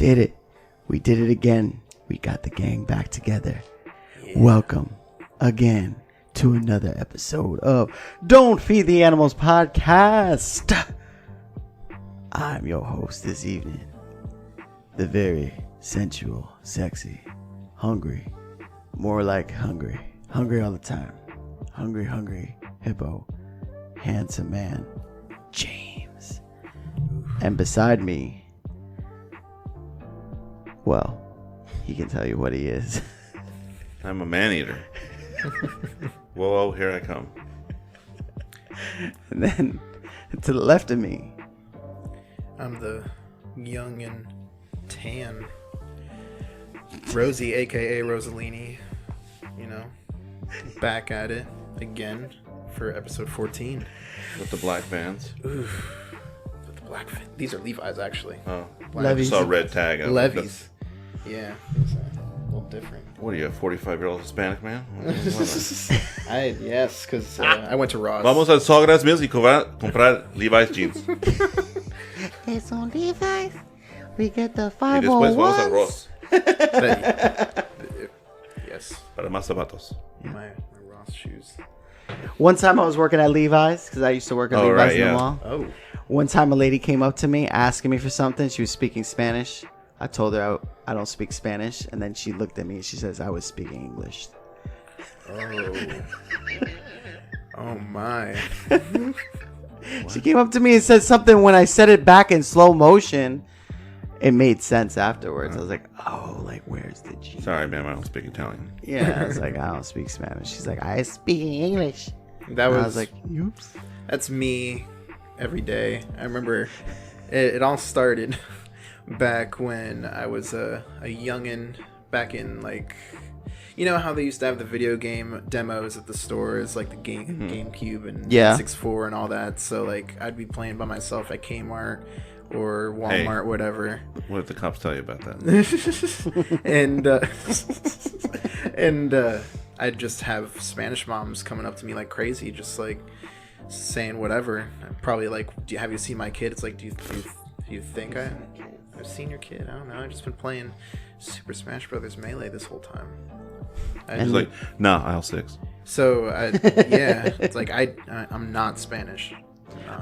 did it. We did it again. We got the gang back together. Yeah. Welcome again to another episode of Don't Feed the Animals podcast. I'm your host this evening. The very sensual, sexy, hungry, more like hungry all the time. Hungry, hippo, handsome man, James. And beside me, well, he can tell you what he is. I'm a man-eater. Whoa, here I come. And then, to the left of me, I'm the young and tan Rosie, a.k.a. Rosalini. You know, back at it again for episode 14. With the black Vans. Ooh, with the black these are Levi's, actually. Oh, Levi's. I just saw a red tag. Levi's. Yeah, it's a little different. What are you, a 45-year-old Hispanic man? Yes, because I went to Ross. Vamos al Sogras Mills y comprar Levi's jeans. It's on Levi's. We get the Y después vamos al 501s. Ross. Yes. Para más zapatos. My Ross shoes. One time I was working at Levi's, because I used to work at Levi's in the mall. Oh. One time a lady came up to me asking me for something. She was speaking Spanish. I told her I don't speak Spanish. And then she looked at me and she says I was speaking English. Oh. Oh, my. She came up to me and said something. When I said it back in slow motion, it made sense afterwards. I was like, oh, like, where's the G? Sorry, ma'am, I don't speak Italian. Yeah, I was like, I don't speak Spanish. She's like, I speak English. That And was, I was like, oops. That's me every day. I remember it all started back when I was a youngin', back in, like, you know how they used to have the video game demos at the stores, like the GameCube and 64 and all that. So, like, I'd be playing by myself at Kmart or Walmart, whatever. What did the cops tell you about that? and I'd just have Spanish moms coming up to me like crazy, just like saying whatever. Probably like, have you seen my kid? It's like, do you think I've seen your kid? I don't know. I've just been playing Super Smash Brothers Melee this whole time. He's like, nah, aisle 6. So, it's like I'm not Spanish.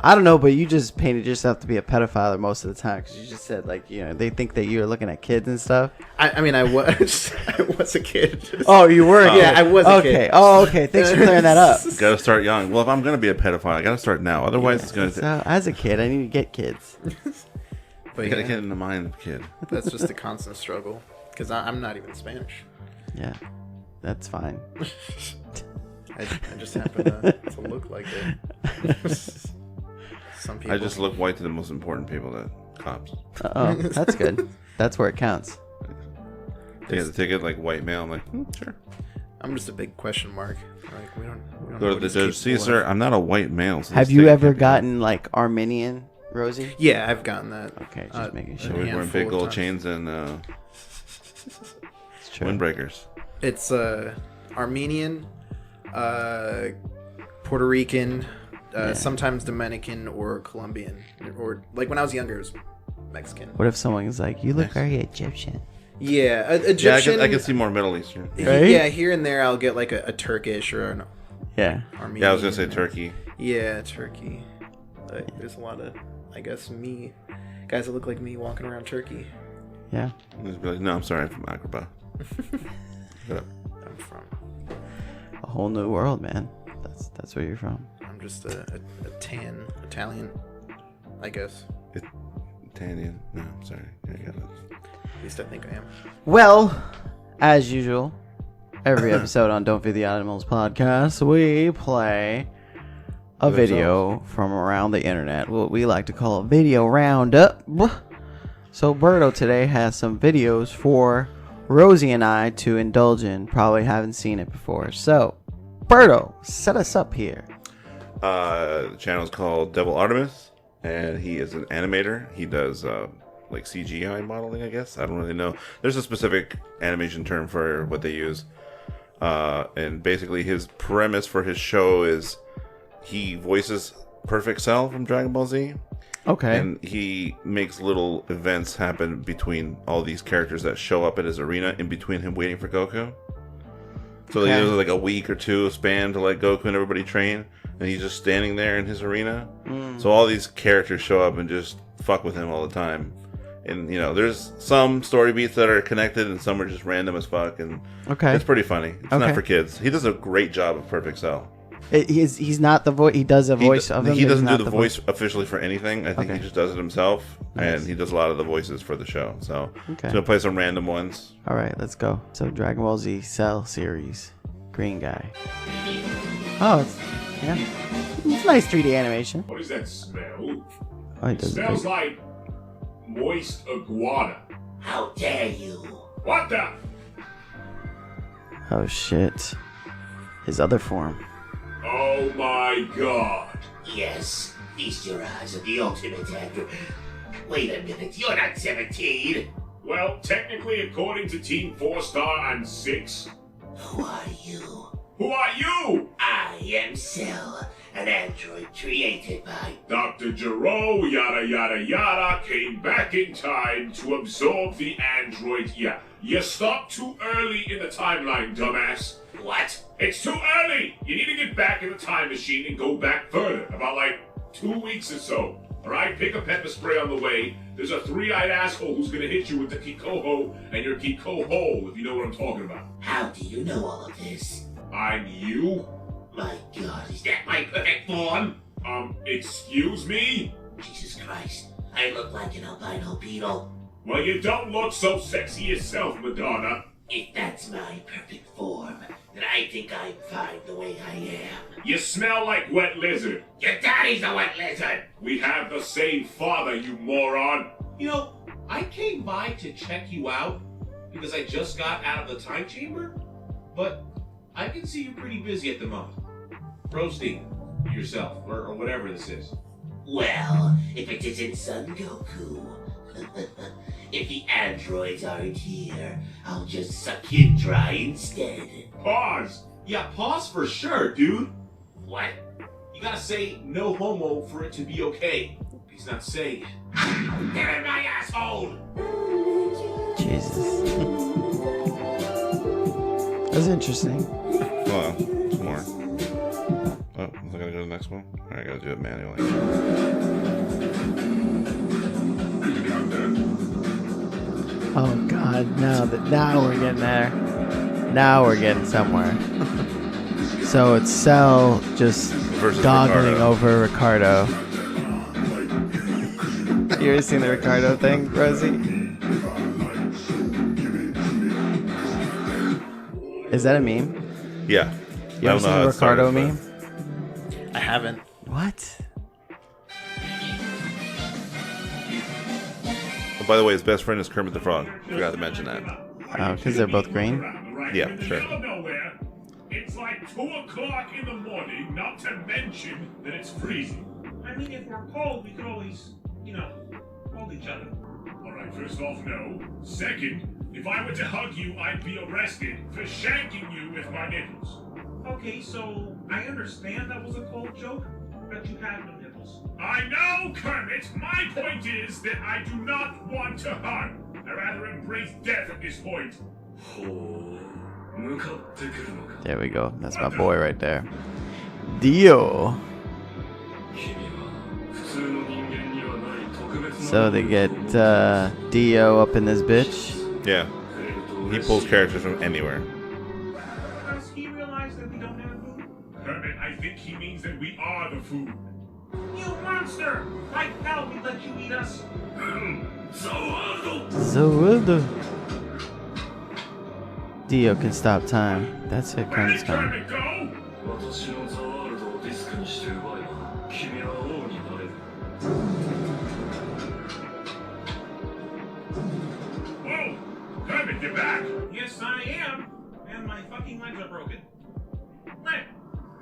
I don't know, but you just painted yourself to be a pedophile most of the time, because you just said, like, you know, they think that you're looking at kids and stuff. I mean, I was a kid. Oh, you were? Yeah, I was a kid. Oh, okay. Thanks for clearing that up. Gotta start young. Well, if I'm gonna be a pedophile, I gotta start now. Otherwise, it's gonna. So, as a kid, I need to get kids. But You gotta get in the mind of the kid. That's just a constant struggle, because I'm not even Spanish. Yeah, that's fine. I just happen to look like it. Some people. I just look white to the most important people, the cops. Oh, that's good. That's where it counts. They get the ticket, like white male. I'm like, sure. I'm just a big question mark. Like we don't Go know to the judge. See, sir, I'm not a white male. So Have this you ticket ever can't be gotten, like, Armenian, Rosie? Yeah, I've gotten that. Okay, just making mine. sure. So we're wearing handful big of gold times. chains and It's true. windbreakers. It's Armenian, Puerto Rican, sometimes Dominican or Colombian, or like when I was younger, it was Mexican. What if someone is like, you look very Egyptian? Yeah, Egyptian. Yeah, I can see more Middle Eastern. Right? Yeah, here and there I'll get like a Turkish or an Yeah. Armenian. Yeah, I was gonna say Turkey. Yeah, Turkey. There's a lot of, I guess, guys that look like me walking around Turkey. Yeah. Just be like, no, I'm sorry, I'm from Agrabah. Shut up. I'm from. A whole new world, man. That's where you're from. I'm just a tan Italian, I guess. Italian. No, I'm sorry. I got it. At least I think I am. Well, as usual, every episode on Don't Feed the Animals podcast, we play a video from around the internet, what we like to call a video roundup. So Berto today has some videos for Rosie and I to indulge in. Probably haven't seen it before. So, Berto, set us up here. The channel is called Devil Artemis, and he is an animator. He does like CGI modeling, I guess. I don't really know. There's a specific animation term for what they use. And basically his premise for his show is he voices Perfect Cell from Dragon Ball Z. Okay. And he makes little events happen between all these characters that show up at his arena in between him waiting for Goku. So Okay. there's like a week or two span to let Goku and everybody train, and he's just standing there in his arena. So all these characters show up and just fuck with him all the time. And there's some story beats that are connected, and some are just random as fuck. And Okay. it's pretty funny. It's Okay. not for kids. He does a great job of Perfect Cell. He's not the voice. He does a voice of him. He but doesn't he's do not the voice officially for anything. I think Okay. he just does it himself, Nice. and he does a lot of the voices for the show. So Okay. he's gonna play some random ones. All right, let's go. So Dragon Ball Z Cell series, green guy. Oh, it's nice 3D animation. What does that smell? Oh, he It does it smells big. like moist iguana. How dare you? What the? Oh shit, his other form. Oh my god. Yes, feast your eyes on the ultimate actor. Wait a minute, you're not 17. Well, technically, according to Team 4-Star, I'm 6. Who are you? Who are you? I am Cell, an android created by... Dr. Gero, yada yada yada, came back in time to absorb the android. Yeah, you stopped too early in the timeline, dumbass. What? It's too early! You need to get back in the time machine and go back further, about like 2 weeks or so. Alright, pick a pepper spray on the way. There's a 3-eyed asshole who's gonna hit you with the Kikoho and your Kikoho, if you know what I'm talking about. How do you know all of this? I'm you? My god, is that my perfect form? Excuse me? Jesus Christ, I look like an albino beetle. Well, you don't look so sexy yourself, Madonna. If that's my perfect form, then I think I'm fine the way I am. You smell like wet lizard. Your daddy's a wet lizard! We have the same father, you moron. You know, I came by to check you out because I just got out of the time chamber, but I can see you're pretty busy at the moment. Roasting yourself, or whatever this is. Well, if it isn't Son Goku. If the androids aren't here, I'll just suck him dry instead. Pause. Yeah, pause for sure, dude. What? You gotta say no homo for it to be okay. He's not saying it. They're in my asshole! Jesus. That's interesting. Hold on, some more. Oh, was I gonna go to the next one? Alright, I gotta do it manually. Oh god, now we're getting there. Now we're getting somewhere. So it's Cell just Versus goggling Ricardo. over Ricardo. You ever seen the Ricardo thing, Rosie? Is that a meme? Yeah. You ever seen the Ricardo meme? I haven't. What? Oh, by the way, his best friend is Kermit the Frog. Forgot to mention that. Oh, because they're both green? Yeah, In the sure. middle of nowhere. It's like 2 o'clock in the morning, not to mention that it's freezing. I mean, if we're cold, we could always, hold each other. Alright, first off, no. Second, if I were to hug you, I'd be arrested for shanking you with my nipples. Okay, so I understand that was a cold joke, but you have no nipples. I know, Kermit! My point is that I do not want to hug. I rather embrace death at this point. There we go. That's my boy right there. Dio. So they get Dio up in this bitch. Yeah. He pulls characters from anywhere. Does he realize that we don't have food? Kermit, I think he means that we are the food. You monster! Like hell we let you eat us. Zawudu. Dio can stop time. That's it. Where Kermit's did coming. Kermit go? Whoa! Kermit, you're back! Yes, I am. And my fucking legs are broken. What?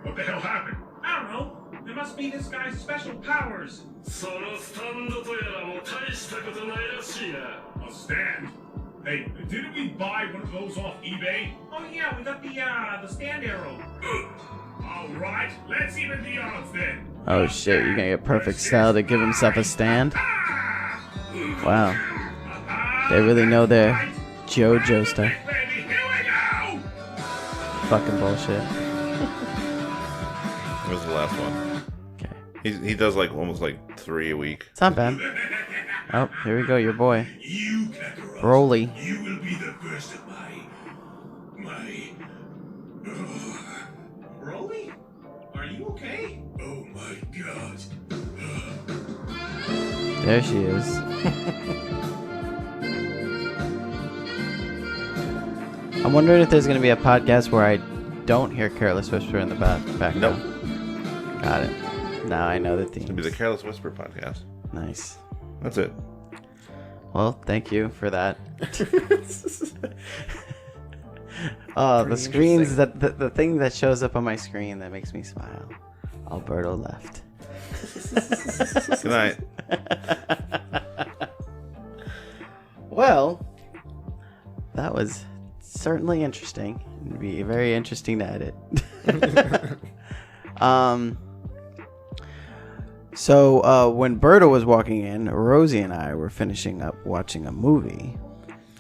What the hell happened? I don't know. There must be this guy's special powers. A stand? Hey, didn't we buy one of those off eBay? Oh yeah, we got the stand arrow. Alright, let's even the odds then. Oh shit, you're gonna get Perfect Style to give himself a stand? Wow. They really know their JoJo stuff. Baby, here we go! Fucking bullshit. What was the last one? Okay. He does like almost like 3 a week. It's not bad. Oh, here we go, your boy. You, Kakarot, Broly. you will be the first of my... Rosie? Are you okay? Oh my god. There she is. I'm wondering if there's going to be a podcast where I don't hear Careless Whisper in the background. Nope. Got it. Now I know the theme. It'll be the Careless Whisper podcast. Nice. That's it. Well, thank you for that. Oh, the screens, the thing that shows up on my screen that makes me smile. Alberto left. Good night. Well, that was certainly interesting. It'd be very interesting to edit. So when Berto was walking in, Rosie and I were finishing up watching a movie.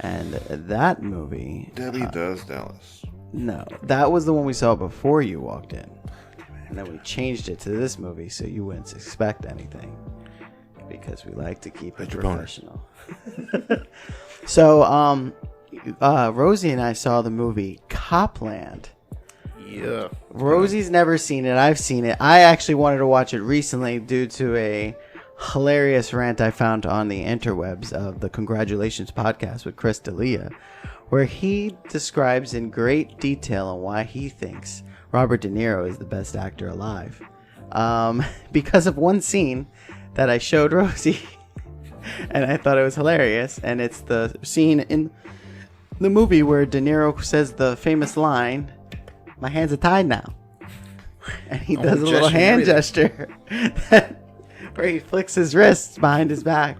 And that movie... Debbie Does Dallas. No, that was the one we saw before you walked in. And then we changed it to this movie so you wouldn't expect anything. Because we like to keep it professional. So, Rosie and I saw the movie Copland. Yeah. Rosie's never seen it. I've seen it. I actually wanted to watch it recently due to a hilarious rant I found on the interwebs of the Congratulations podcast with Chris D'Elia, where he describes in great detail on why he thinks Robert De Niro is the best actor alive. Because of one scene that I showed Rosie, and I thought it was hilarious, and it's the scene in the movie where De Niro says the famous line, "My hands are tied now," and he does a little hand gesture where he flicks his wrists behind his back.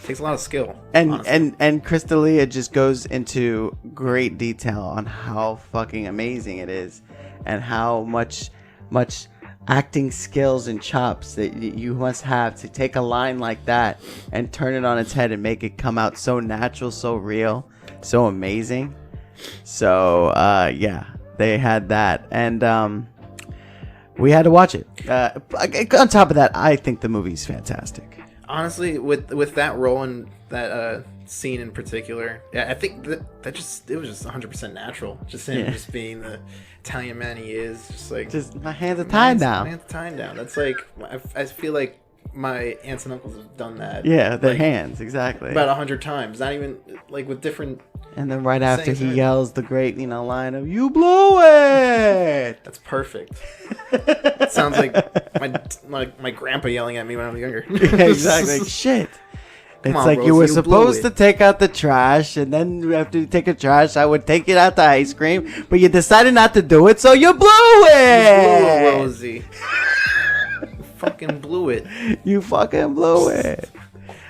Takes a lot of skill. And Chris D'Elia just goes into great detail on how fucking amazing it is, and how much acting skills and chops that you must have to take a line like that and turn it on its head and make it come out so natural, so real, so amazing. So yeah, they had that, and we had to watch it. On top of that, I think the movie's fantastic. Honestly, with that role and that scene in particular, yeah, I think it was just 100% natural. Just him, just being the Italian man he is, just like my hands are tied down. My hands are tied down. That's like I feel like my aunts and uncles have done that. Yeah, their hands, exactly. About 100 times. Not even like with different. And then right after he yells the great, line of "You blew it." That's perfect. It sounds like my grandpa yelling at me when I was younger. Yeah, exactly. Like, shit. It's on, like Rosie, you were you supposed blew to take out the trash, and then after you take a trash, I would take it out the ice cream, but you decided not to do it, so you blew it. You blew it, Rosie. You fucking blew it. You fucking blew it.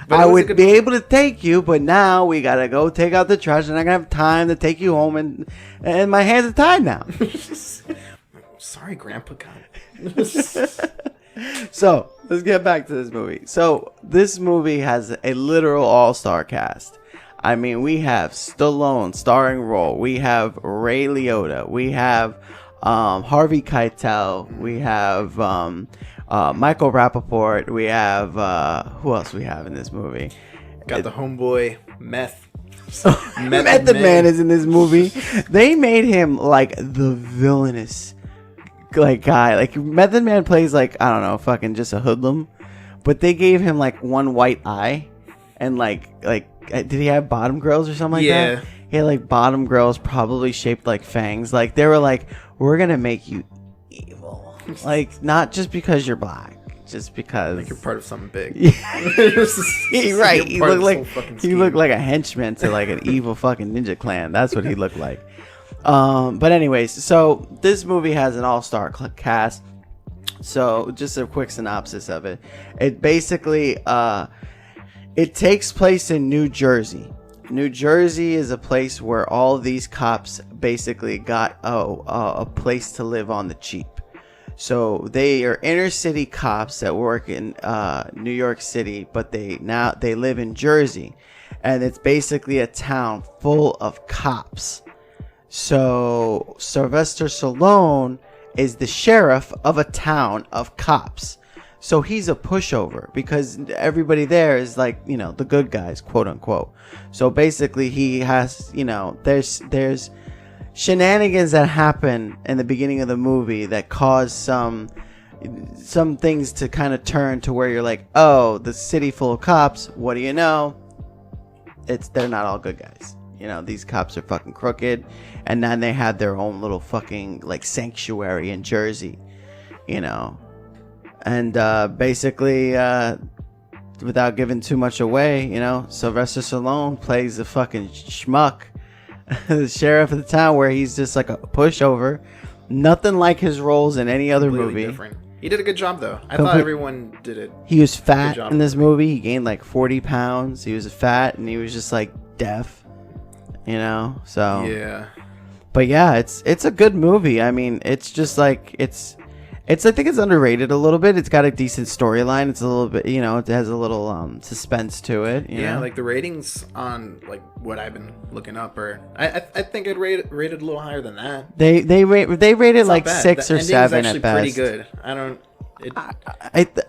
But I would be able to take you, but now we gotta go take out the trash, and I gotta have time to take you home, and my hands are tied now. Sorry, Grandpa. So let's get back to this movie. So this movie has a literal all-star cast. I mean, we have Stallone starring role. We have Ray Liotta. We have Harvey Keitel. We have Michael Rappaport. We have who else we have in this movie? Got the homeboy Meth. Method Man is in this movie. They made him like the villainous guy. Like Method Man plays like, I don't know, fucking just a hoodlum, but they gave him like one white eye, and like did he have bottom grills or something like that? He had like bottom grills, probably shaped like fangs. Like they were like, we're gonna make you evil, like not just because you're black, just because like you're part of something big. Right. He looked like a henchman to like an evil fucking ninja clan. That's what he looked like. But anyways, so this movie has an all-star cast. So just a quick synopsis of it. It basically, it takes place in New Jersey. New Jersey is a place where all these cops basically got a place to live on the cheap. So they are inner city cops that work in New York City, but they live in Jersey, and it's basically a town full of cops. So Sylvester Stallone is the sheriff of a town of cops. So he's a pushover because everybody there is like, you know, the good guys, quote unquote. So basically he has, you know, there's shenanigans that happen in the beginning of the movie that cause some things to kind of turn to where you're like, oh, the city full of cops, what do you know? They're not all good guys. You know, these cops are fucking crooked, and then they had their own little fucking like sanctuary in Jersey, you know. And basically, without giving too much away, you know, Sylvester Stallone plays the fucking schmuck, the sheriff of the town, where he's just like a pushover. Nothing like his roles in any other movie. Different. He did a good job, though. I thought everyone did it. He was fat in this movie. He gained like 40 pounds. He was fat, and he was just like deaf, you know. So yeah. But yeah, it's a good movie. I mean, it's just like I think it's underrated a little bit. It's got a decent storyline. It's a little bit, you know, it has a little suspense to it. You know? Like the ratings on like what I've been looking up, or I think I'd rate it a little higher than that. They rated It's like not bad. 6 The or ending's 7 actually at best. pretty good.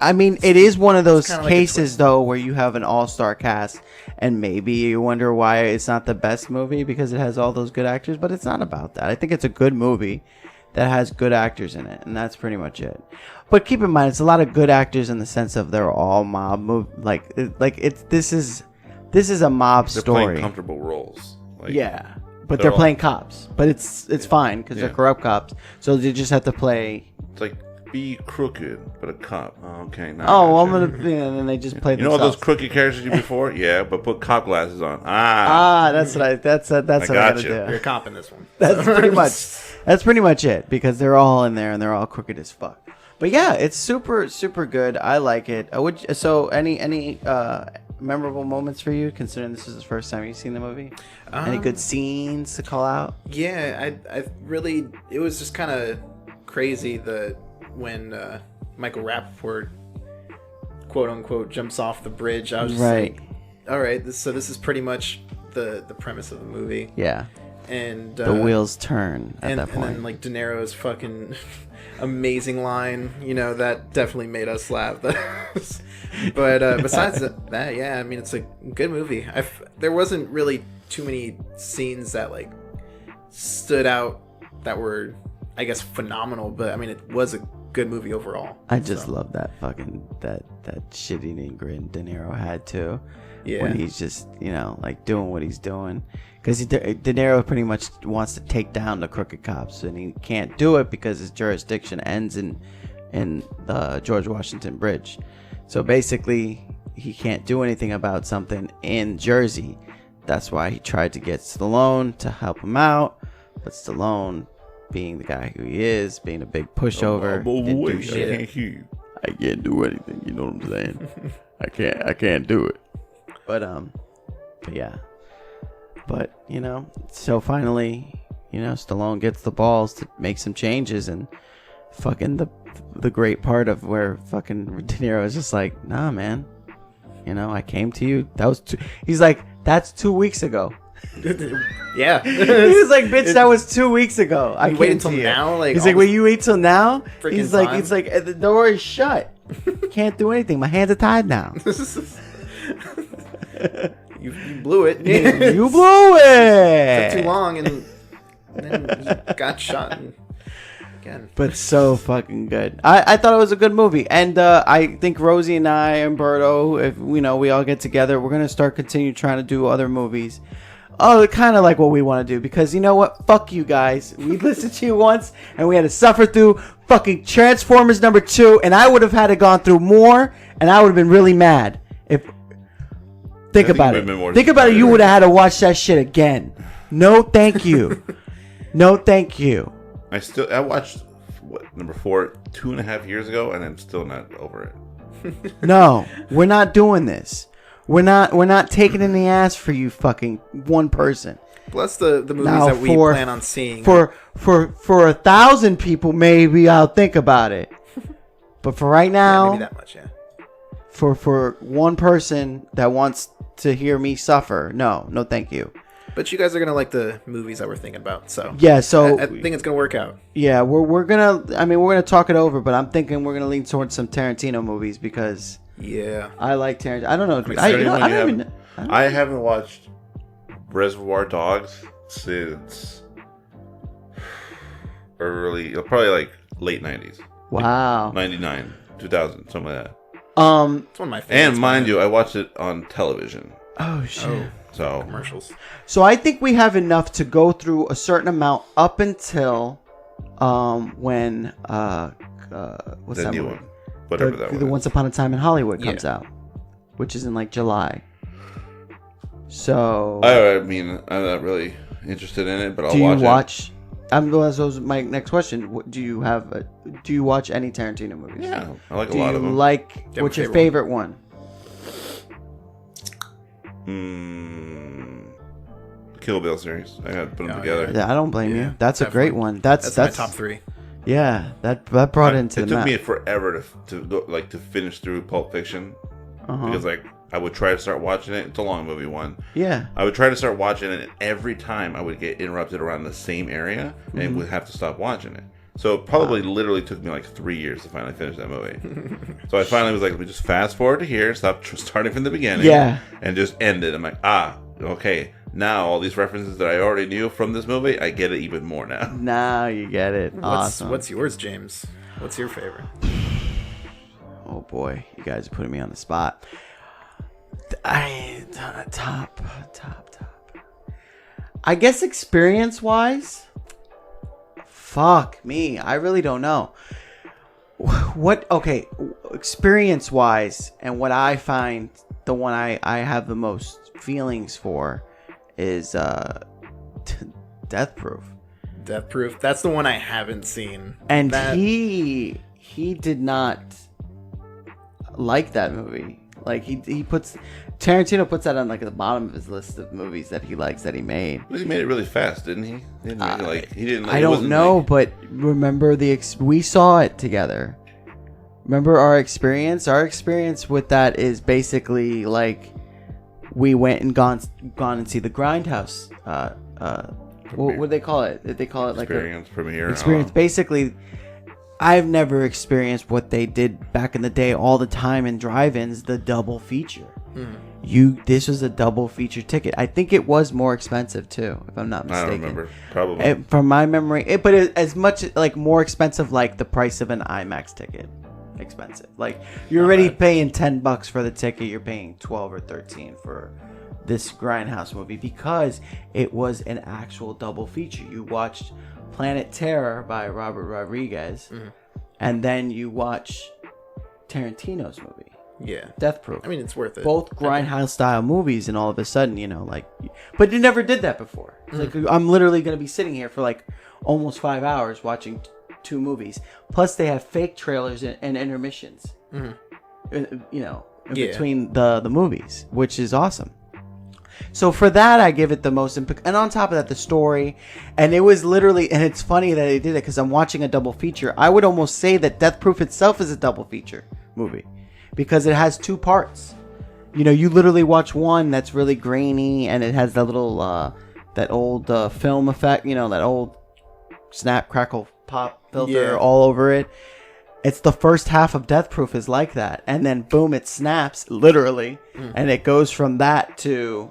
I mean, it is one of those kinda like cases though where you have an all-star cast, and maybe you wonder why it's not the best movie because it has all those good actors. But it's not about that. I think it's a good movie that has good actors in it, and that's pretty much it. But keep in mind, it's a lot of good actors in the sense of they're all mob this is a mob They're story. playing comfortable roles. Like, Yeah, but they're playing cops. But it's fine because they're corrupt cops, so they just have to play. It's like, be crooked, but a cop. Oh, okay. Now Oh, I I'm gotcha. gonna. And then they just play. You know all those themselves. crooked characters you before? Yeah, but put cop glasses on. That's what I. That's what I gotta gotcha. do. You're a cop in this one. That's pretty much it, because they're all in there and they're all crooked as fuck. But yeah, it's super good. I like it. Any memorable moments for you, considering this is the first time you've seen the movie? Any good scenes to call out? Yeah, I really, it was just kind of crazy when Michael Rappaport, quote unquote, jumps off the bridge. I was just like, all right, this is pretty much the premise of the movie. Yeah. And the wheels turn at that point. And then like De Niro's fucking amazing line, you know, that definitely made us laugh. But besides that, yeah, I mean, it's a good movie. There wasn't really too many scenes that like stood out that were, I guess, phenomenal. But I mean, it was a good movie overall. I just love that fucking that shitty grin De Niro had too. Yeah. When he's just, you know, like doing what he's doing. Because De Niro pretty much wants to take down the crooked cops, and he can't do it because his jurisdiction ends in the George Washington Bridge. So basically, he can't do anything about something in Jersey. That's why he tried to get Stallone to help him out. But Stallone, being the guy who he is, being a big pushover, didn't do shit. I can't do anything. You know what I'm saying? I can't do it. But yeah. But, you know, so finally, you know, Stallone gets the balls to make some changes, and fucking the great part of where fucking De Niro is just like, nah, man, you know, I came to you. He's like, that's 2 weeks ago. Yeah. He was like, bitch, that was 2 weeks ago. I wait came until to you. now. Like, he's like, wait, you wait till now? He's like, time. it's like the door is shut. Can't do anything. My hands are tied now. You blew it. You blew it. Took too long, and then he got shot again. But so fucking good. I thought it was a good movie, and I think Rosie and I and Berto, if we all get together, we're gonna start continue trying to do other movies. Oh, kind of like what we want to do, because you know what? Fuck you guys. We listened to you once, and we had to suffer through fucking Transformers #2, and I would have had to gone through more, and I would have been really mad if. Think about it. Think about it. You would have had to watch that shit again. No, thank you. No, thank you. I watched number 4 2.5 years ago, and I'm still not over it. No, we're not doing this. We're not taking in the ass for you fucking one person. Plus the movies Now, that we plan on seeing. For 1,000 people, maybe I'll think about it. But for right now, maybe that much, yeah. For one person that wants to hear me suffer, no, thank you. But you guys are gonna like the movies that we're thinking about, so Yeah, so I think it's gonna work out. yeah, we're gonna talk it over, but I'm thinking we're gonna lean towards some Tarantino movies because Yeah. I like Tarantino. I don't know. I haven't watched Reservoir Dogs since probably like late 90s. Wow. 99, 2000, something like that. It's one of my favorites. And mind you, I watched it on television. Oh shit. So commercials. So I think we have enough to go through a certain amount up until when what's the that new movie? one, whatever that The one. Once Upon a Time in Hollywood comes out, which is in like July. So I mean, I'm not really interested in it, but I'll do you watch watch? That was my next question. Do you watch any Tarantino movies? Yeah, I like Do a lot you of them. what's your favorite one? The Kill Bill series. I gotta put them together. Yeah, I don't blame Yeah, you. That's a definitely. great one. That's my top 3. Yeah, that brought into It the took me map. forever to go to finish through Pulp Fiction Uh-huh. because I would try to start watching it. It's a long movie, one. Yeah. I would try to start watching it, and every time I would get interrupted around the same area and would have to stop watching it. So it probably literally took me like 3 years to finally finish that movie. So I finally was like, let me just fast forward to here, stop starting from the beginning, Yeah. and just end it. I'm like, okay. Now all these references that I already knew from this movie, I get it even more now. Now you get it. Awesome. What's yours, James? What's your favorite? Oh boy, you guys are putting me on the spot. Top. I guess experience-wise, fuck me. I really don't know. Experience-wise, and what I find the one I have the most feelings for is Death Proof. Death Proof. That's the one I haven't seen. And he did not like that movie. Like Tarantino puts that on like at the bottom of his list of movies that he likes that he made. But he made it really fast, didn't he? He didn't. I don't know, but remember we saw it together. Remember our experience? Our experience with that is basically like we went and gone and see the Grindhouse. What do they call it? They call it like experience premiere. Experience. Basically, I've never experienced what they did back in the day all the time in drive-ins, the double feature. This was a double feature ticket. I think it was more expensive too, if I'm not mistaken. I don't remember. Probably. From my memory, but as much like more expensive, like the price of an IMAX ticket. Expensive. Like you're already paying $10 for the ticket. You're paying 12 or 13 for this Grindhouse movie because it was an actual double feature. You watched Planet Terror by Robert Rodriguez, and then you watch Tarantino's movie. Yeah. Death Proof. I mean, it's worth it. Both Grindhouse style movies, and all of a sudden, but you never did that before. It's like I'm literally going to be sitting here for like almost 5 hours watching two movies. Plus, they have fake trailers and intermissions. In between the movies, which is awesome. So for that, I give it the most impact. And on top of that, the story. And it was literally, and it's funny that they did it because I'm watching a double feature. I would almost say that Death Proof itself is a double feature movie because it has two parts. You literally watch one that's really grainy and it has that little, that old film effect, that old snap, crackle, pop filter all over it. It's the first half of Death Proof is like that. And then boom, it snaps literally. And it goes from that to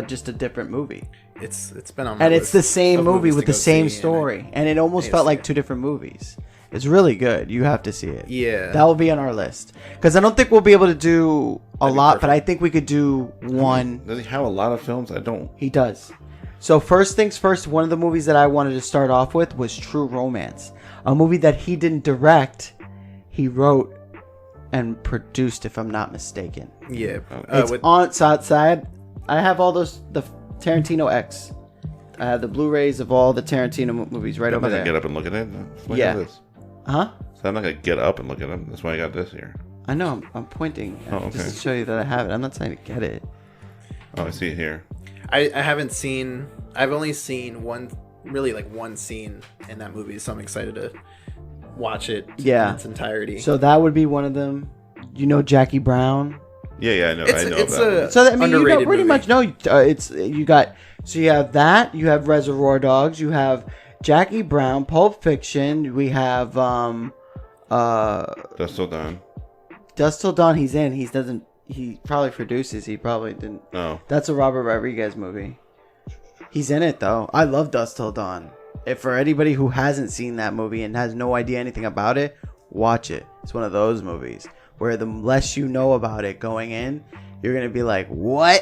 just a different movie. It's been on my and list it's the same of movie movies with to the go same see, story. And it almost felt like two different movies. It's really good. You have to see it. Yeah. That will be on our list. Because I don't think we'll be able to do a lot, but I think we could do one. Does he have a lot of films? I don't. He does. So first things first, one of the movies that I wanted to start off with was True Romance. A movie that he didn't direct. He wrote and produced, if I'm not mistaken. Yeah. It's on outside. I have all the Tarantino X. I have the Blu-rays of all the Tarantino movies right over I'm not there. gonna get up and look at it. That's why I got this. Huh? So I'm not gonna get up and look at them. That's why I got this here. I know. I'm pointing just to show you that I have it. I'm not saying to get it. Oh, I see it here. I haven't seen I've only seen one scene in that movie, so I'm excited to watch it in its entirety. So that would be one of them. You know Jackie Brown? Yeah, I know. It's I know it's about a that. So I mean, you underrated got pretty movie. much know. So you have that. You have Reservoir Dogs. You have Jackie Brown, Pulp Fiction. We have That's still done. Dust Till Dawn. He's in. He probably produces. He probably didn't. No. That's a Robert Rodriguez movie. He's in it though. I love Dust Till Dawn. If for anybody who hasn't seen that movie and has no idea anything about it, watch it. It's one of those movies where the less you know about it going in, you're gonna be like, "What?"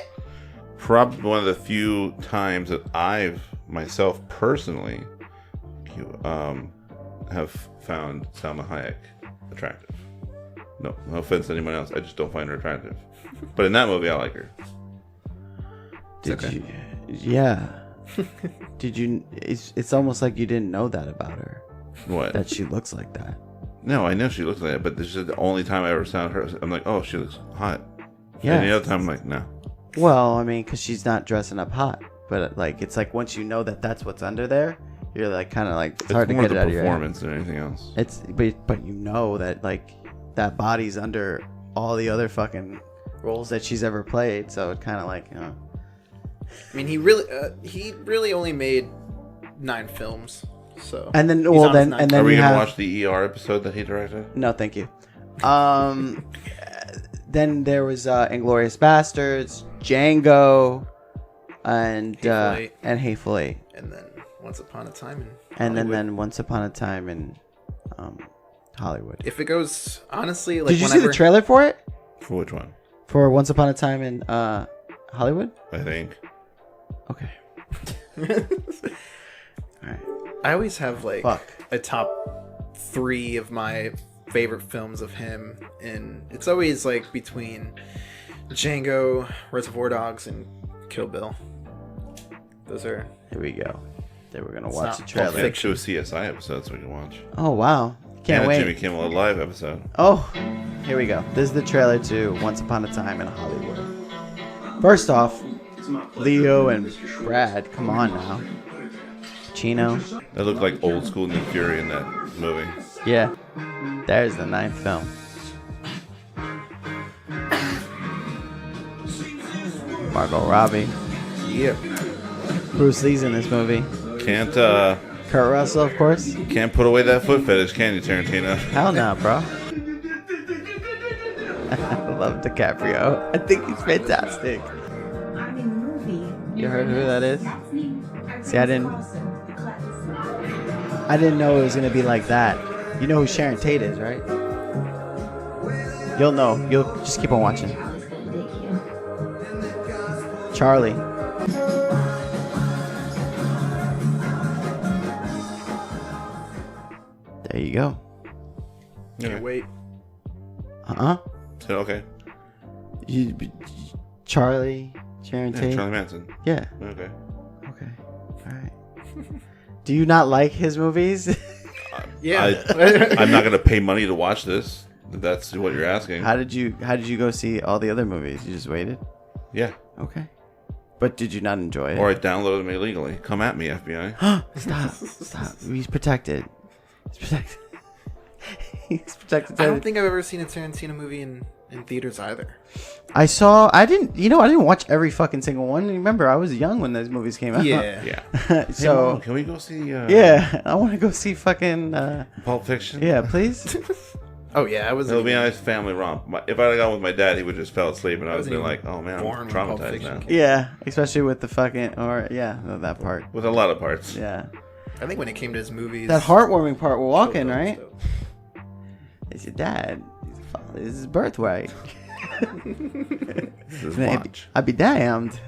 Probably one of the few times that I've myself personally have found Salma Hayek attractive. No offense to anyone else. I just don't find her attractive. But in that movie, I like her. Did you? Yeah. Did you? It's almost like you didn't know that about her. What? That she looks like that. No, I know she looks like that, but this is the only time I ever saw her. I'm like, oh, she looks hot. Yeah. And the other time, I'm like, no. Well, I mean, because she's not dressing up hot, but like it's like once you know that that's what's under there, you're like kind of like it's hard to more get it the out of your head. performance than anything else. It's but you know that like that body's under all the other fucking roles that she's ever played, so it kind of like I mean, he really only made 9 films. So And then he's well on his then ninth. and then Are we you gonna have watch the ER episode that he directed? no, thank you. Then there was Inglourious Bastards, Django, and Hateful Eight. And then Once Upon a Time in And Hollywood. then Once Upon a Time in Hollywood. If it goes honestly, like Did you see the trailer for it? For which one? For Once Upon a Time in Hollywood? I think. Okay. Alright. I always have like Fuck. a top 3 of my favorite films of him, and it's always like between Django, Reservoir Dogs, and Kill Bill. Those are Here we go. Then we're gonna It's watch not the I'll trailer. fix to a CSI episode so we can watch. Oh wow. Can't and wait. a Jimmy Kimmel Live episode. Oh, here we go. This is the trailer to Once Upon a Time in Hollywood. First off, Leo and Brad, come on now. Chino. That looked like old school Nick Fury in that movie. Yeah. There's the 9th film. Margot Robbie. yeah. Bruce Lee's in this movie. Can't Kurt Russell, of course. put away that foot fetish, can you, Tarantino? Hell no, bro. I love DiCaprio. I think he's fantastic. You heard who that is? See, I didn't know it was gonna be like that. You know who Sharon Tate is, right? You'll know. You'll just keep on watching. Charlie. There you go. Can't wait. So, okay. Charlie, Sharon Yeah, Tate. Charlie Manson. Yeah. Okay. Okay. All right. Do you not like his movies? Yeah. I'm not gonna pay money to watch this. If that's what you're asking. How did you go see all the other movies? You just waited? Yeah. Okay. But did you not enjoy it? Or I downloaded them illegally. Come at me, FBI. Stop. He's protected. He's protected. He's protected. I don't think I've ever seen a Tarantino movie in theaters either. I didn't watch every fucking single one. Remember, I was young when those movies came out. Yeah. Yeah. So, Hey, Mom, can we go see yeah, I want to go see fucking, Pulp Fiction? yeah, please. Oh yeah, I was. It'll be a nice family romp. If I had gone with my dad, he would just fell asleep, and I would wasn't be even like, "Oh man, I'm born when Pulp traumatized Fiction now." came. Yeah, especially with the fucking, that part. With a lot of parts. Yeah. I think when it came to his movies, That heartwarming part we're walking, Kill Bill right? was dope. It's your dad. It's his birthright. This is watch. I'd be damned.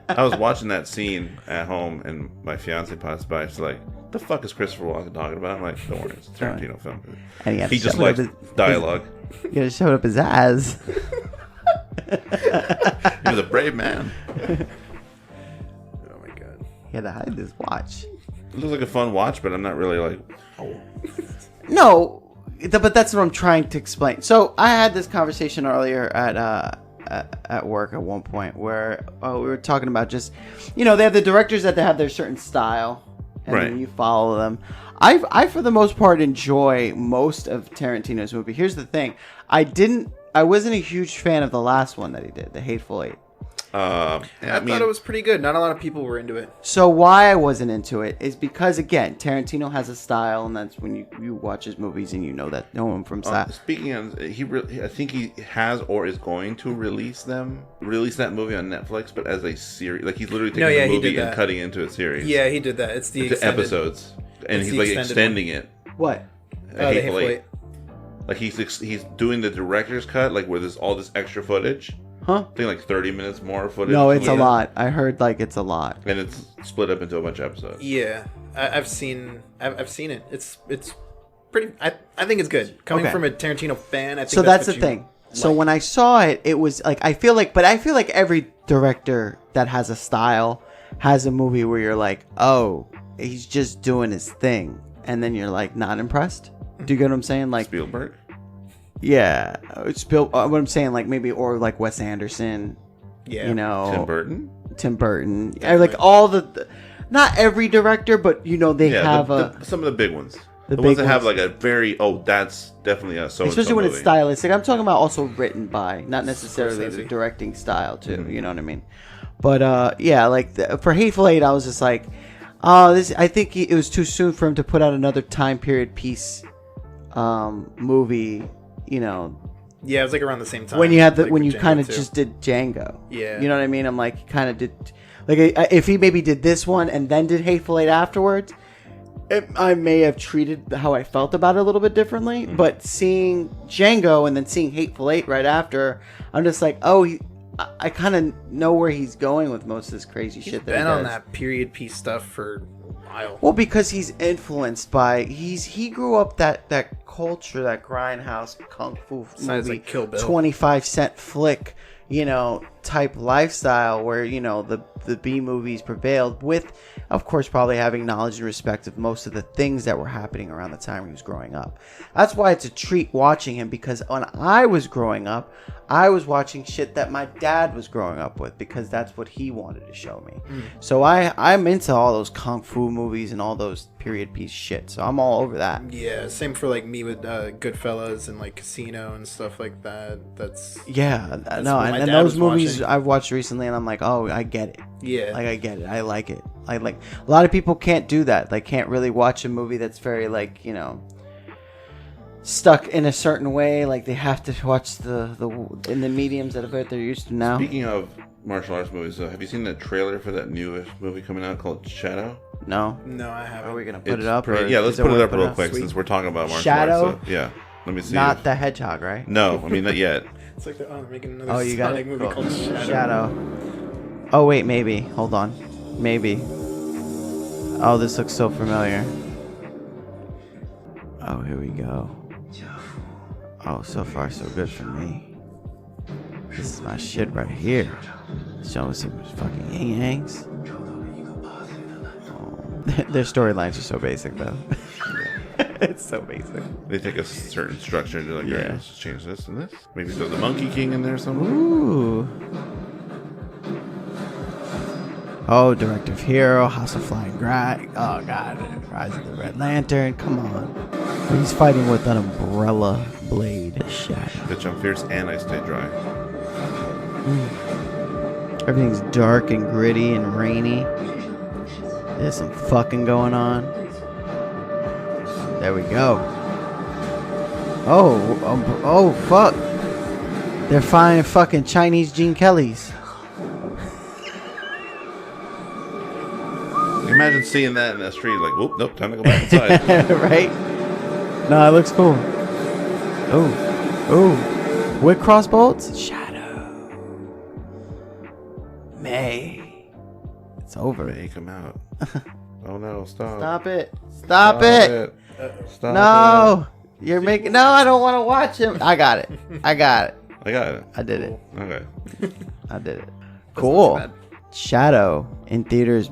I was watching that scene at home, and my fiance passed by. She's like, "The fuck is Christopher Walken talking about?" I'm like, "Don't worry, it's a Tarantino film." And He just likes dialogue. You gotta show up his ass. He was a brave man. Oh my god. He had to hide this watch. It looks like a fun watch, but I'm not really like. No, but that's what I'm trying to explain. So I had this conversation earlier at at work at one point where we were talking about just, they have the directors that they have their certain style, and Right. then you follow them. I for the most part enjoy most of Tarantino's movie. Here's the thing, I wasn't a huge fan of the last one that he did, The Hateful Eight. I thought it was pretty good. Not a lot of people were into it. So why I wasn't into it is because, again, Tarantino has a style, and that's when you watch his movies and you know him from that. Speaking of, I think he has or is going to release that movie on Netflix, but as a series. Like, he's literally taking the movie and cutting into a series. Yeah, he did that. It's the episodes, and he's like extending it. What? The Hateful Eight. Like he's doing the director's cut, like where there's all this extra footage. Huh? I think like 30 minutes more footage. No, it's a lot. I heard like it's a lot. And it's split up into a bunch of episodes. Yeah, I've seen it. It's pretty. I think it's good. Coming from a Tarantino fan, I think that's the thing. Like. So when I saw it, it was like I feel like every director that has a style has a movie where you're like, oh, he's just doing his thing, and then you're like not impressed. Do you get what I'm saying? Like Spielberg. Yeah, it's what I'm saying, like maybe, or like Wes Anderson. Yeah, Tim Burton. Like all not every director, but they have some of the big ones. The ones that have like a very that's definitely a especially when it's stylistic. I'm talking about also written by, not necessarily the directing style too. Mm-hmm. You know what I mean? But like for Hateful Eight, I was just like, I think it was too soon for him to put out another time period piece movie. Yeah, it was like around the same time when you had when you kind of just did Django. Yeah, you know what I mean. I'm like, kind of did like if he maybe did this one and then did Hateful Eight afterwards, I may have treated how I felt about it a little bit differently. Mm-hmm. But seeing Django and then seeing Hateful Eight right after, I'm just like, I kind of know where he's going with most of this crazy shit. That been on that period piece stuff for a while. Well, because he's influenced by he grew up that culture, that grindhouse kung fu movie, like Kill Bill. 25-cent flick, type lifestyle where the B movies prevailed with, of course, probably having knowledge and respect of most of the things that were happening around the time he was growing up. That's why it's a treat watching him, because when I was growing up, I was watching shit that my dad was growing up with because that's what he wanted to show me. So I'm into all those kung fu movies and all those period piece shit. So I'm all over that. Yeah, same for like me with Goodfellas and like Casino and stuff like that. That's and those movies I've watched recently, and I'm like, oh, I get it. Yeah, like I get it. I like it. I like a lot of people can't do that. They can't really watch a movie that's very like stuck in a certain way. Like they have to watch the in the mediums that they're used to now. Speaking of martial arts movies, have you seen the trailer for that newest movie coming out called Shadow? No, I haven't. Are we gonna put it up? Yeah, let's put it up real quick since we're talking about martial arts. So, yeah, let me see. Not the hedgehog, right? No, I mean not yet. It's like they're making another Sonic movie called Shadow. Oh wait, maybe. Hold on, maybe. Oh, this looks so familiar. Oh, here we go. Oh, so far so good for me. This is my shit right here. Showing some fucking yin-yangs. Oh. Their storylines are so basic, though. It's so basic. They take a certain structure and they're like, yeah, let's just change this and this. Maybe throw the Monkey King in there somewhere. Ooh. Oh, Director of Hero, House of Flying Dragon. Oh, God. Rise of the Red Lantern. Come on. He's fighting with an umbrella blade. Shadow. Bitch, I'm fierce and I stay dry. Everything's dark and gritty and rainy. There's some fucking going on. There we go. Oh, fuck. They're finding fucking Chinese Gene Kellys. Imagine seeing that in the street, like, whoop, nope, time to go back inside. Right? No, it looks cool. Oh, with crossbolts? Shadow. May. It's over. May come out. Oh no, stop. Stop it. Stop it. Stop no. It. You're making. No, I don't want to watch him. I got it. I got it. I did it. Okay. I did it. Cool. Shadow in theaters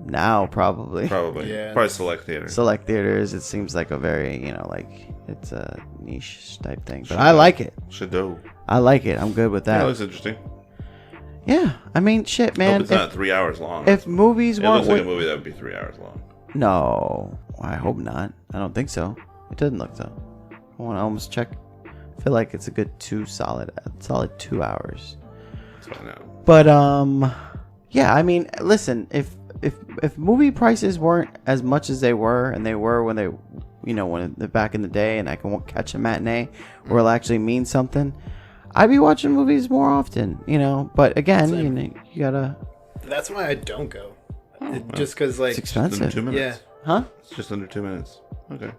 now, probably. Yeah. Probably select theaters. Select theaters. It seems like a very, like it's a niche type thing. But I like it. Shadow. I like it. I'm good with That that. looks interesting. Yeah, I mean, shit, I man. hope it's not 3 hours long. If movies it weren't, looks like a movie that would be 3 hours long. no, I hope not. I don't think so. It doesn't look so. I want to almost check. I feel like it's a good solid 2 hours. Let's find out. But yeah. I mean, listen, if movie prices weren't as much as they were, and they were when they, when they're back in the day, and I can catch a matinee where it'll actually mean something, I'd be watching movies more often. But again, you gotta. That's why I don't go. Just because, like, It's expensive. Under 2 minutes. yeah. Huh? It's just under 2 minutes. Okay.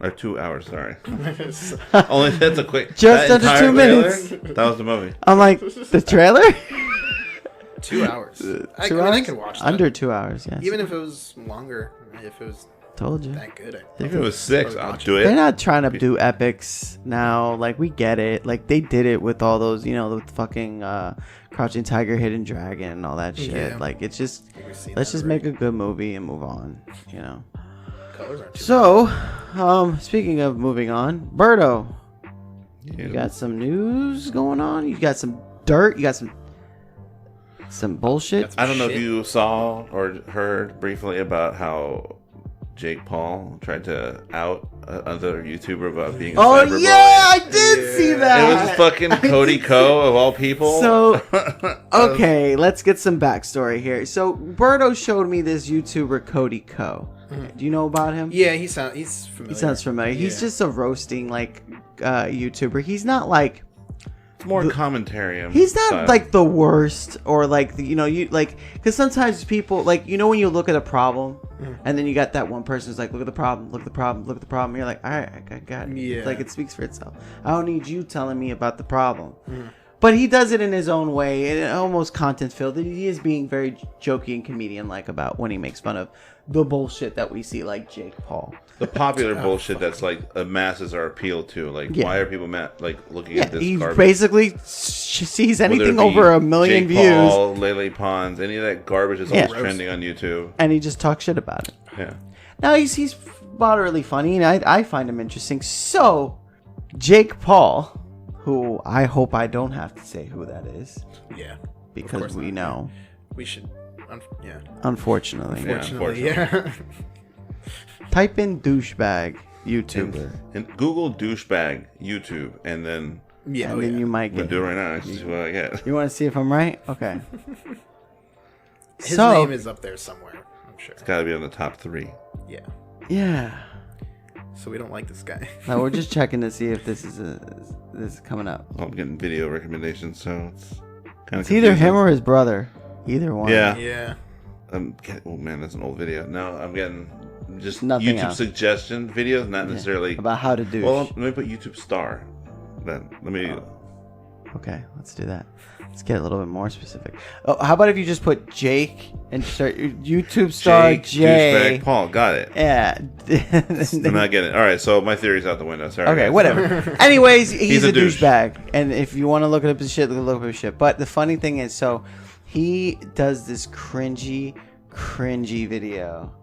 Or 2 hours, sorry. Only that's a quick. Just that under entire 2 minutes. trailer, That was the movie. I'm like, the trailer? 2 hours. I 2 mean, hours? I could watch that. Under 2 hours, yes. Even if it was longer, if it was Told you. that good. If it was 6, I'll do it. They're not trying to do epics now. Like, we get it. Like, they did it with all those, the fucking Crouching Tiger, Hidden Dragon, and all that shit. Yeah. Like, it's just, We've seen let's that just already. make a good movie and move on, Colors aren't too So, speaking of moving on, Berto, Yeah. you got some news going on? You got some dirt? You got some bullshit? I don't know if Shit. you saw or heard briefly about how Jake Paul tried to out another YouTuber about being a Oh, cyberbully. yeah, I did see that. It was fucking Cody Ko of all people. So, okay, let's get some backstory here. So, Berto showed me this YouTuber, Cody Ko. Do you know about him? Yeah, he's familiar. He sounds familiar. He's Yeah. just a roasting, YouTuber. He's not like... It's more commentary. He's not style. like the worst, or like because sometimes people when you look at a problem and then you got that one person who's like, look at the problem, look at the problem, look at the problem. You're like, all right, I got it. Yeah. Like, it speaks for itself. I don't need you telling me about the problem. But he does it in his own way, and almost content filled. He is being very jokey and comedian like about when he makes fun of the bullshit that we see, like Jake Paul. the popular bullshit that's like the masses are appealed to. Like, Yeah. why are people looking Yeah, at this he garbage? basically sees Whether it anything be over 1 million Jake views, Paul, Lele Pons, any of that garbage is always Yeah. trending on YouTube. and he just talks shit about it. Yeah. Now he's moderately funny, and I find him interesting. So, Jake Paul, who I hope I don't have to say who that is, Yeah. because course we not. know, We should. Yeah. Unfortunately. Yeah. Fortunately, yeah. Type in douchebag YouTuber, And Google douchebag YouTube, and then Yeah. and then you might I'm gonna get do it it. right now. Let's see what I get. You want to see if I'm right? Okay. His So- name is up there somewhere, I'm sure. It's got to be on the top 3. Yeah. Yeah. So we don't like this guy. Now we're just checking to see if this is coming up. I'm getting video recommendations, so it's kind of It's either him or his brother. Either one. Yeah. Yeah. Oh man, that's an old video. No, I'm getting just Nothing YouTube else. suggestion videos, not necessarily. About how to douche. Well, let me put YouTube star. Then let me. Okay, let's do that. Let's get a little bit more specific. Oh, how about if you just put Jake and start YouTube star Jake, Jay? douchebag Paul, got it. Yeah. I'm not getting it. All right, so my theory's out the window. Sorry. Okay, guys. whatever. Anyways, he's a a douche. douchebag, and if you want to look up his shit, look up his shit. But the funny thing is, so he does this cringy video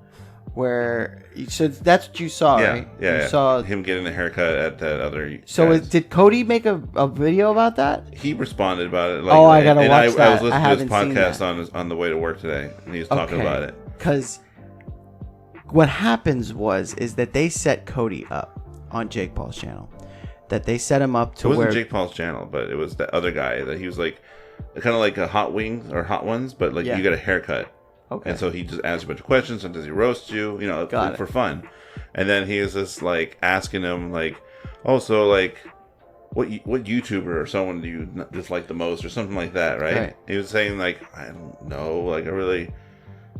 where so that's what you saw, Yeah, right? yeah. You yeah. saw. him getting a haircut at that other. So guy's. did Cody make a video about that? He responded about it. Oh, I gotta and watch I was that. I listening to his haven't seen podcast that. on the way to work today, and he was talking about it. Because what happens is that they set Cody up on Jake Paul's channel. That they set him up It to wasn't where Jake Paul's channel, but it was the other guy that he was like, kind of like a Hot Wings or Hot Ones, but like Yeah. you get a haircut. Okay. And so he just asks a bunch of questions. Sometimes he roasts you, Got for it. fun. And then he was just like asking him like, oh, so like, what YouTuber or someone do you dislike the most or something like that, right? Right. He was saying like, I don't know, like I really.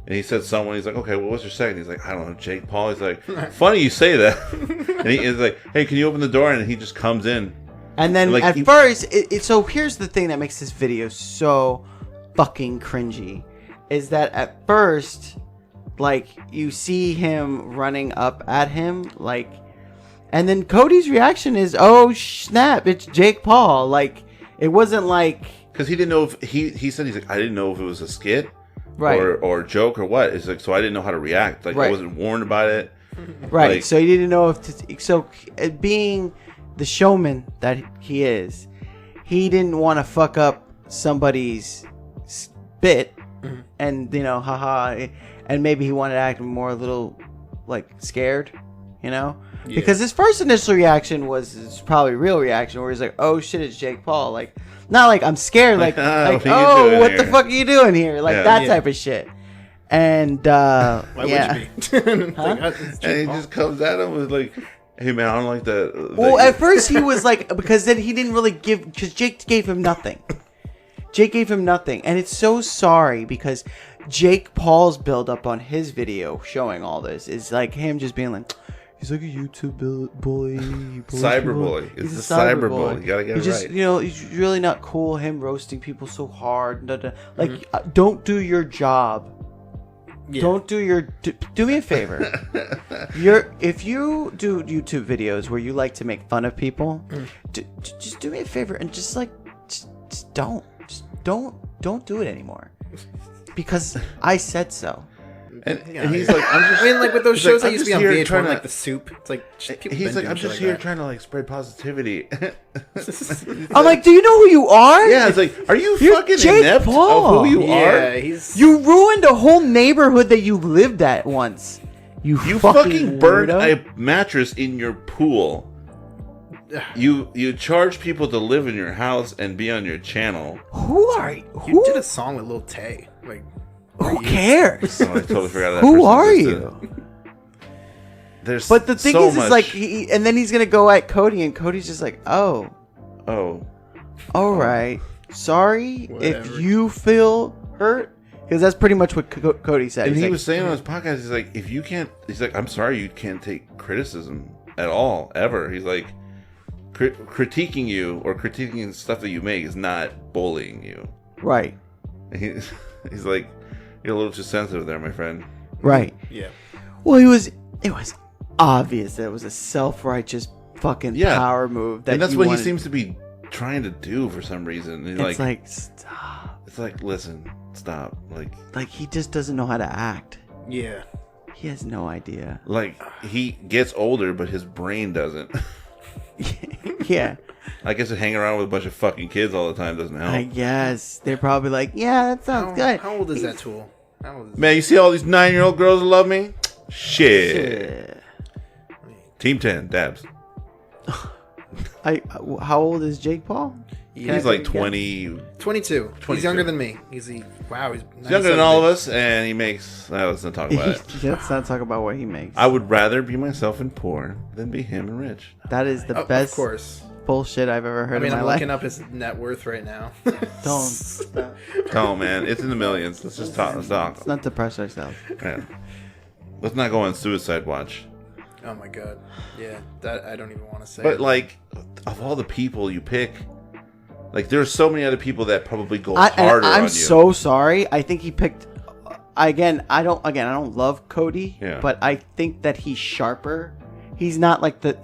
And he said someone. He's like, okay, well, what's your second? He's like, I don't know, Jake Paul. He's like, funny you say that. And he is like, hey, can you open the door? And he just comes in. And then Like, at he- first, so here's the thing that makes this video so fucking cringy, is that at first, like, you see him running up at him, like, and then Cody's reaction is, oh snap, it's Jake Paul. Like, it wasn't like, Because he didn't know if he's like, I didn't know if it was a skit right, or joke or what. It's like, so I didn't know how to react. Like, I Right. wasn't warned about it. right. like- So he didn't know if, being the showman that he is, he didn't want to fuck up somebody's bit, and haha, and maybe he wanted to act more a little like scared, because his first initial reaction was probably real reaction where he's like, oh shit, it's Jake Paul, like not like I'm scared, like what the fuck are you doing here, like that type of shit. And why would you be? And he just comes at him with like, hey man, I don't like that. Well, at first he was like, because then he didn't really because Jake gave him nothing. And it's so sorry because Jake Paul's build up on his video showing all this is like him just being like, he's like a YouTube bully. Cyberbully. It's a cyberbully. You gotta get it right. He's really not cool. Him roasting people so hard. Like, don't do your job. Yeah. Don't do me a favor. If you do YouTube videos where you like to make fun of people, just do me a favor and just don't do it anymore, because I said so. And he's like, like with those shows that used to be on VH1, like The Soup. It's like he's like, I'm just here trying to like spread positivity. I'm like, do you know who you are? Yeah, it's like, are you You're fucking Jake inept Paul. of who you are? You ruined a whole neighborhood that you lived at once. You fucking burned weirdo. a mattress in your pool. You charge people to live in your house and be on your channel. Who are you? You did a song with Lil Tay. Like, who cares? Oh, I totally forgot that. Who are you? But the thing is like, and then he's gonna go at Cody, and Cody's just like, oh, all right, sorry if you feel hurt, because that's pretty much what Cody said. And he was saying on his podcast, he's like, if you can't, he's like, I'm sorry, you can't take criticism at all, ever. He's like, critiquing you or critiquing stuff that you make is not bullying you, right? He's like, you're a little too sensitive there, my friend. Right. Yeah. Well, it was obvious that it was a self-righteous fucking power move. And that's what he seems to be trying to do for some reason. It's like, stop. It's like, listen, stop. Like he just doesn't know how to act. Yeah. He has no idea. Like, he gets older, but his brain doesn't. Yeah. I guess hanging around with a bunch of fucking kids all the time doesn't help. I guess. They're probably like, yeah, that sounds good. How old is that tool? Man, you see all these 9-year-old girls that love me? Shit. Team 10, dabs. How old is Jake Paul? He's like 20... 22. He's younger than me. He's younger than all of us, and he makes... let's not talk about it. Let's not talk about what he makes. I would rather be myself and poor than be him and rich. That is the best of course. Bullshit I've ever heard in my life. I'm looking up his net worth right now. Don't. Oh, man. It's in the millions. Let's just talk. Let's not depress ourselves. Yeah. Let's not go on suicide watch. Oh, my God. Yeah. That I don't even want to say. But, like, of all the people you pick... Like, there's so many other people that probably go harder on you. I'm so sorry. I think he picked... I don't love Cody, but I think that he's sharper. He's not like the...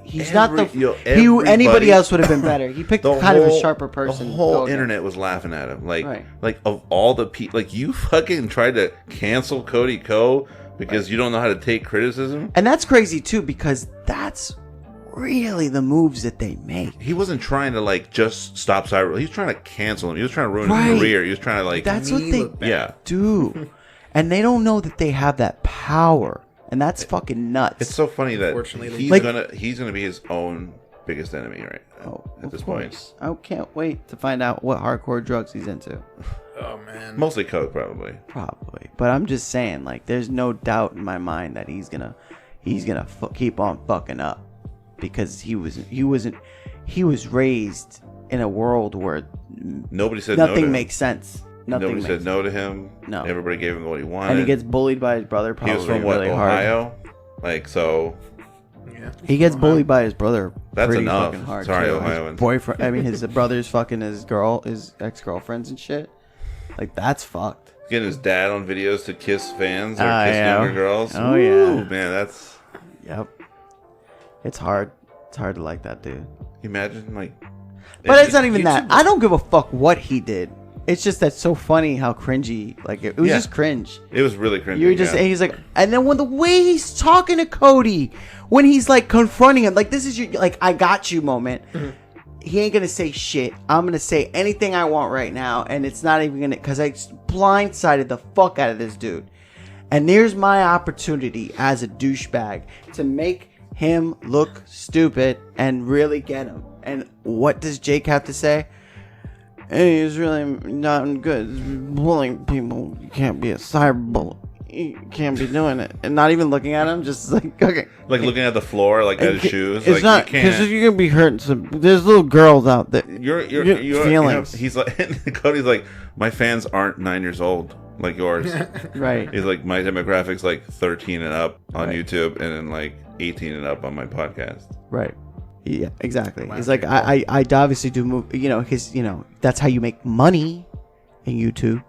anybody else would have been better. He picked kind of a sharper person. The whole internet was laughing at him. Like of all the people... Like, you fucking tried to cancel Cody Ko because you don't know how to take criticism? And that's crazy, too, because that's... really the moves that they make. He wasn't trying to like just stop cyber. He was trying to cancel him. He was trying to ruin his career. He was trying to like. That's what they do, and they don't know that they have that power, and that's fucking nuts. It's so funny that he's gonna be his own biggest enemy right now, at this point. I can't wait to find out what hardcore drugs he's into. Oh man, mostly coke probably. But I'm just saying, like, there's no doubt in my mind that he's gonna keep on fucking up. Because he was raised in a world where nobody said nothing no to makes sense. Nobody said no to him. No, everybody gave him what he wanted. And he gets bullied by his brother. Probably he was from really Ohio, hard. Like so. Yeah, he gets bullied by his brother. That's pretty enough. Fucking hard. Sorry, too. Ohioans. His boyfriend. I mean, his brother's fucking his ex-girlfriends and shit. Like, that's fucked. Getting his dad on videos to kiss fans or kiss younger girls. Oh Ooh, yeah, man, that's. Yep. It's hard. It's hard to like that dude. Imagine like. But it's not even that. I don't give a fuck what he did. It's just that's so funny how cringy. Like, it was just cringe. It was really cringy. You're just, and he's like, and then when the way he's talking to Cody, when he's like confronting him, like, this is your, like, I got you moment. he ain't gonna say shit. I'm gonna say anything I want right now, and it's not even gonna, because I blindsided the fuck out of this dude. And there's my opportunity as a douchebag to make him look stupid and really get him. And what does Jake have to say? Hey, it's really not good. Bullying people. You can't be a cyberbully. You can't be doing it. And not even looking at him, just like, okay. Like looking at the floor, like at his shoes. It's like, not, you can't. because you're going to be hurting some. There's little girls out there. Your feelings. He's like, Cody's like, my fans aren't 9 years old like yours. Right. He's like, my demographic's like 13 and up on Right. YouTube, and then like 18 and up on my podcast. Right. Yeah, exactly. He's like, I obviously do move, his, that's how you make money in YouTube.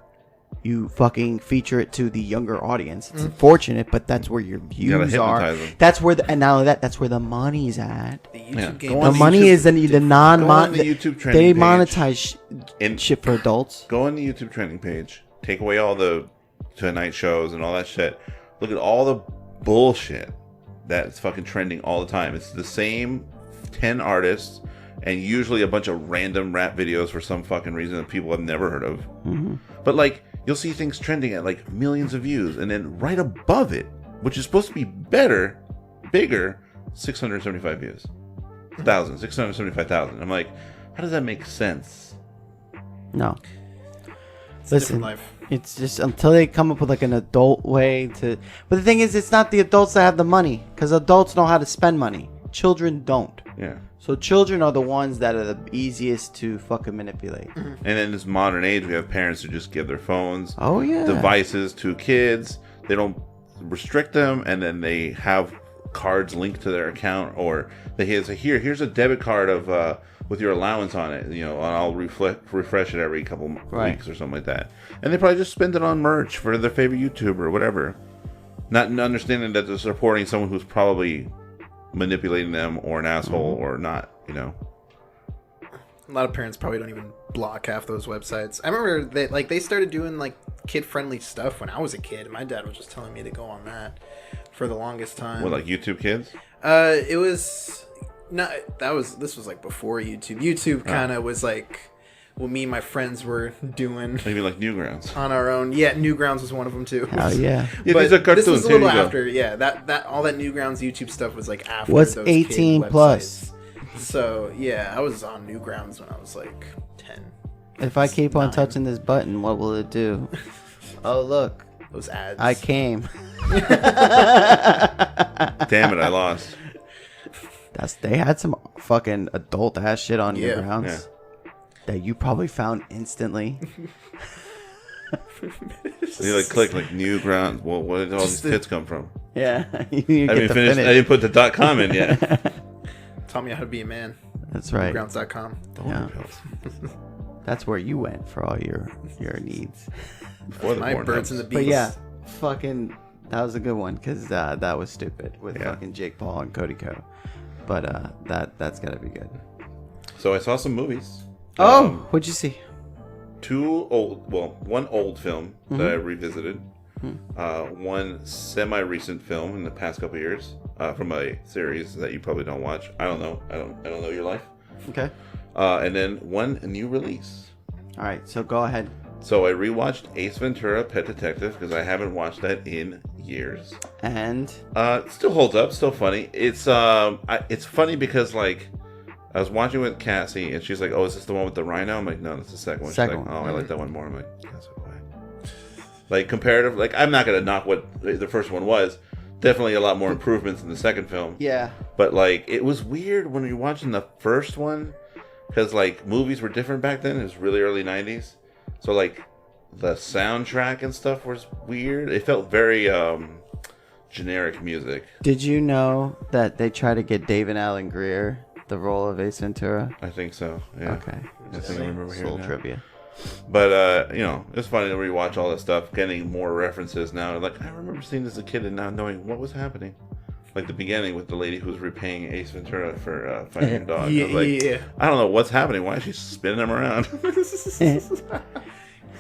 You fucking feature it to the younger audience. It's unfortunate, but that's where your views are. Them. That's where and not only that, that's where the money's at. The YouTube game. The money is the non Go on the YouTube trending they page. monetize shit for adults. Go on the YouTube trending page. Take away all the Tonight shows and all that shit. Look at all the bullshit that's fucking trending all the time. It's the same 10 artists and usually a bunch of random rap videos for some fucking reason that people have never heard of. Mm-hmm. But like, you'll see things trending at like millions of views, and then right above it, which is supposed to be bigger, 675 views. 675,000. I'm like, how does that make sense? No. It's a different life. It's just until they come up with like an adult way to. But the thing is, it's not the adults that have the money, because adults know how to spend money. Children don't. Yeah. So children are the ones that are the easiest to fucking manipulate. And in this modern age, we have parents who just give their phones, Oh yeah. devices to kids. They don't restrict them, and then they have cards linked to their account, or they say, here's a debit card of with your allowance on it, and I'll refresh it every couple weeks or something like that. And they probably just spend it on merch for their favorite YouTuber or whatever, not understanding that they're supporting someone who's probably manipulating them or an asshole or not. A lot of parents probably don't even block half those websites. I remember they started doing like kid-friendly stuff when I was a kid, and my dad was just telling me to go on that for the longest time. What, like YouTube Kids? It was not. This was like before YouTube. YouTube kind of was like what me and my friends were doing. Maybe like Newgrounds On our own. Yeah, Newgrounds was one of them too. Hell yeah. Yeah, But these are cartoons. this was a Here little you go. after. Yeah, that all that Newgrounds YouTube stuff was like after. What's those 18 kid plus? websites. So yeah, I was on Newgrounds when I was like 10. If I keep on 9. touching this button, what will it do? Oh look, Those ads. I came. Damn it, I lost. They had some fucking adult ass shit on Yeah. Newgrounds that you probably found instantly. So you like click like Newgrounds. Well, where did all these tits come from? Yeah, you I get didn't to finish. finish. I didn't put the .com in yet. Taught me how to be a man. That's right. Newgrounds.com. Yeah. That's where you went for all your needs. Before the My porn birds and the hubs. bees. But yeah, fucking, that was a good one, because that was stupid with Yeah. fucking Jake Paul and Cody Co. But that's gotta be good. So I saw some movies. What'd you see? One old film that I revisited. Mm-hmm. One semi-recent film in the past couple of years from a series that you probably don't watch. I don't know. I don't know your life. Okay. And then one new release. All right, so go ahead. So I rewatched Ace Ventura: Pet Detective because I haven't watched that in years. And It still holds up, still funny. It's funny because like I was watching with Cassie and she's like, "Oh, is this the one with the rhino?" I'm like, "No, that's the second one." She's Second like, one. "Oh, I like that one more." I'm like, "That's okay." Like comparative, like I'm not gonna knock what the first one was. Definitely a lot more improvements in the second film. yeah, But like it was weird when you're watching the first one because like movies were different back then. It was really early '90s, so like the soundtrack and stuff was weird. It felt very generic music. did you know that they try to get David Alan Grier the role of Ace Ventura? I think so. Yeah. Okay, I think I remember Just a hearing little that. trivia. But it's funny to rewatch all that stuff, getting more references now. Like I remember seeing this as a kid and not knowing what was happening. Like the beginning with the lady who was repaying Ace Ventura for fighting a dog. I was like, Yeah. I don't know what's happening. Why is she spinning him around? So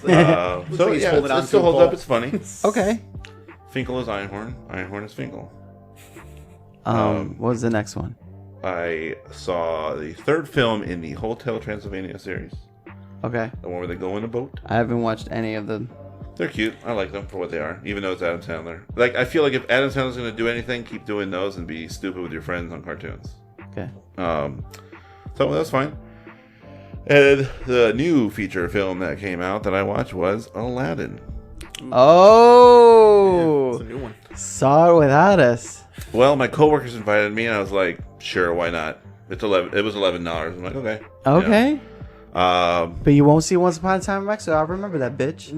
like he's yeah, holding on it still to a holds pole. up. It's funny. Okay. Finkel is Einhorn. Einhorn is Finkel. What was the next one? I saw the third film in the Hotel Transylvania series. Okay. The one where they go in a boat. I haven't watched any of them. They're cute. I like them for what they are, even though it's Adam Sandler. Like, I feel like if Adam Sandler's going to do anything, keep doing those and be stupid with your friends on cartoons. Okay. So that's fine. And the new feature film that came out that I watched was Aladdin. Oh, It's a new one. saw it without us. Well, my coworkers invited me, and I was like, "Sure, why not?" It was $11. I'm like, "Okay." Okay, Yeah. but you won't see Once Upon a Time in Mexico. I remember that bitch.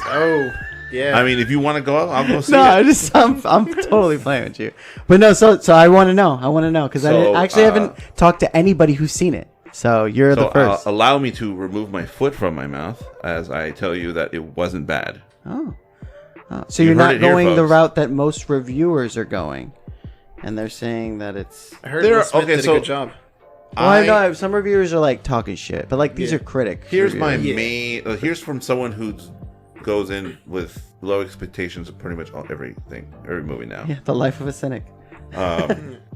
Oh, yeah. I mean, if you want to go, I'll go see No, it. I'm totally playing with you. But no, so I want to know. Because So, I haven't talked to anybody who's seen it. So you're the first. Allow me to remove my foot from my mouth as I tell you that it wasn't bad. Oh. So You you're heard not it here, going the folks. route that most reviewers are going, and they're saying that it's. I heard There- Will Smith okay, did so- a good job. Well, I know some reviewers are like talking shit, but like these Yeah. are critics. Here's my reviews. main. Here's from someone who goes in with low expectations of pretty much every movie now. Yeah, the life of a cynic.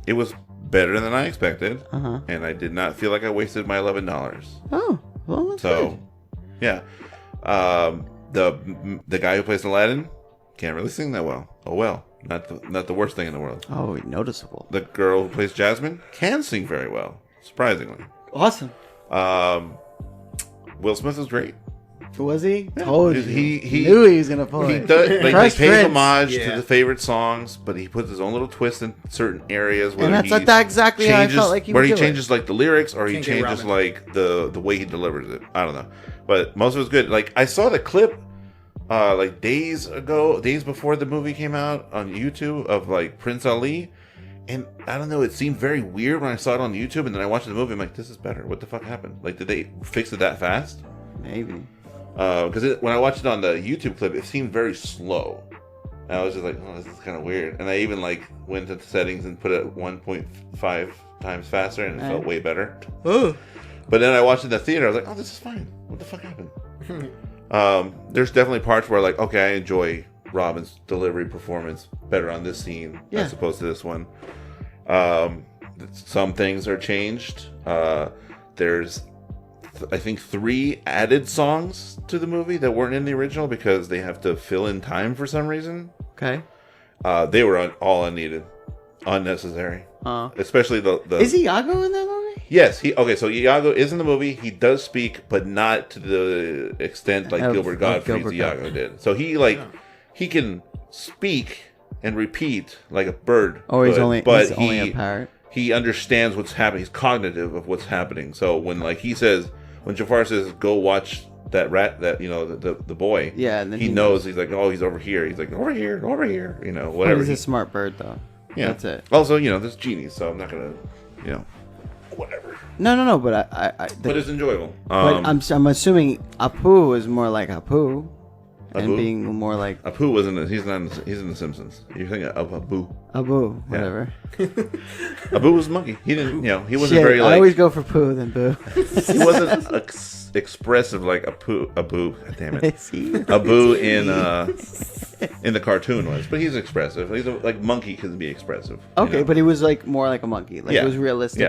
It was better than I expected, Uh-huh. and I did not feel like I wasted my $11. Oh, well, that's So, yeah, the guy who plays Aladdin can't really sing that well. Oh well, not the worst thing in the world. good. Oh, noticeable. The girl who plays Jasmine can sing very well, surprisingly. Awesome. Will Smith is great. Was he? Told you. He knew he was gonna pull He it. does, like, Fresh he pays Prince. homage Yeah. to the favorite songs, but he puts his own little twist in certain areas. And that's not that exactly how I felt like he where would he do changes like the lyrics, or he Can't get changes Robin. like the way he delivers it. I don't know, but most of it's good. Like, I saw the clip like days before the movie came out on YouTube of like Prince Ali, and I don't know, it seemed very weird when I saw it on YouTube, and then I watched the movie. I'm like, this is better. What the fuck happened? Like, did they fix it that fast? Maybe. Because when I watched it on the YouTube clip, it seemed very slow. And I was just like, oh, this is kind of weird. And I even like went to settings and put it 1.5 times faster, and it felt way better. Oh. But then I watched it in the theater. I was like, oh, this is fine. What the fuck happened? There's definitely parts where, like, okay, I enjoy Robin's delivery performance better on this scene as opposed to this one. Some things are changed. There's I think 3 added songs to the movie that weren't in the original because they have to fill in time for some reason. Okay. They were all unneeded, unnecessary. Especially the. Is Iago in that movie? Yes. So Iago is in the movie. He does speak, but not to the extent like Gilbert Gottfried's Iago did. So he can speak and repeat like a bird. Oh, he's only he, a parrot. He understands what's happening. He's cognitive of what's happening. So when when Jafar says, "Go watch that rat," that the boy. Yeah, and then he knows. He's like, "Oh, he's over here." He's like, "Over here, over here." Whatever. He's a smart bird, though. Yeah, that's it. Also, there's genies, so I'm not gonna, whatever. No. But But it's enjoyable. But I'm assuming Apu is more like Apu, and Abu? being more like Apu wasn't. He's not. He's in The Simpsons. You're thinking of Abu. Abu, whatever. Abu was a monkey. He didn't. He wasn't Shit, very I like. always go for Pooh than Boo. He wasn't expressive like Abu. God damn it. Is he? Abu in the cartoon was, but he's expressive. He's like monkey can be expressive. Okay, but he was like more like a monkey. Like it was realistic.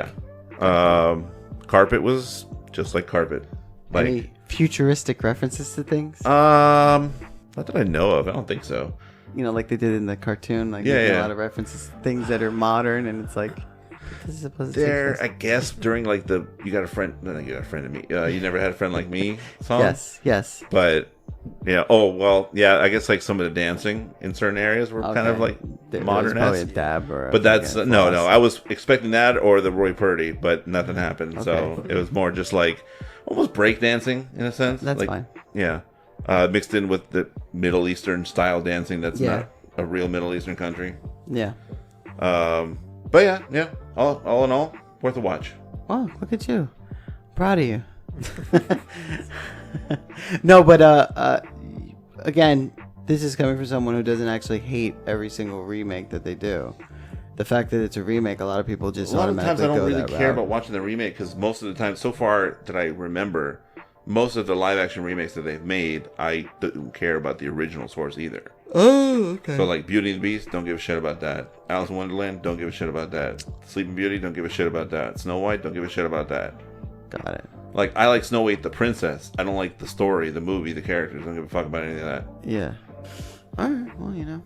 Yeah. Carpet was just like carpet. Like Any futuristic references to things? not that I know of. I don't think so. Like they did in the cartoon. Like Yeah, making yeah. a lot of references to things that are modern, and it's like this is supposed to There, take I place. guess during like the you got a friend. No, you got a friend of me. You never had a friend like me song. Yes. But yeah. Oh well. Yeah. I guess like some of the dancing in certain areas were kind of Okay. like There was modern. probably a dab or. But that's fucking no. floss. I was expecting that or the Roy Purdy, but nothing happened. So Okay. it was more just like almost break dancing in a sense. That's like, fine. Yeah. Mixed in with the Middle Eastern style dancing. That's Yeah. not a real Middle Eastern country. Yeah. But yeah. All in all, worth a watch. Wow, look at you. Proud of you. No, but again, this is coming from someone who doesn't actually hate every single remake that they do. The fact that it's a remake, a lot of people just A lot of times automatically I don't go really that care route. about watching the remake because most of the time, so far that I remember, most of the live action remakes that they've made, I don't care about the original source either. Oh, okay. So like Beauty and the Beast, don't give a shit about that. Alice in Wonderland, don't give a shit about that. Sleeping Beauty, don't give a shit about that. Snow White, don't give a shit about that. Got it. Like, I like Snow White the princess. I don't like the story, the movie, the characters. I don't give a fuck about any of that. Yeah. All right. Well,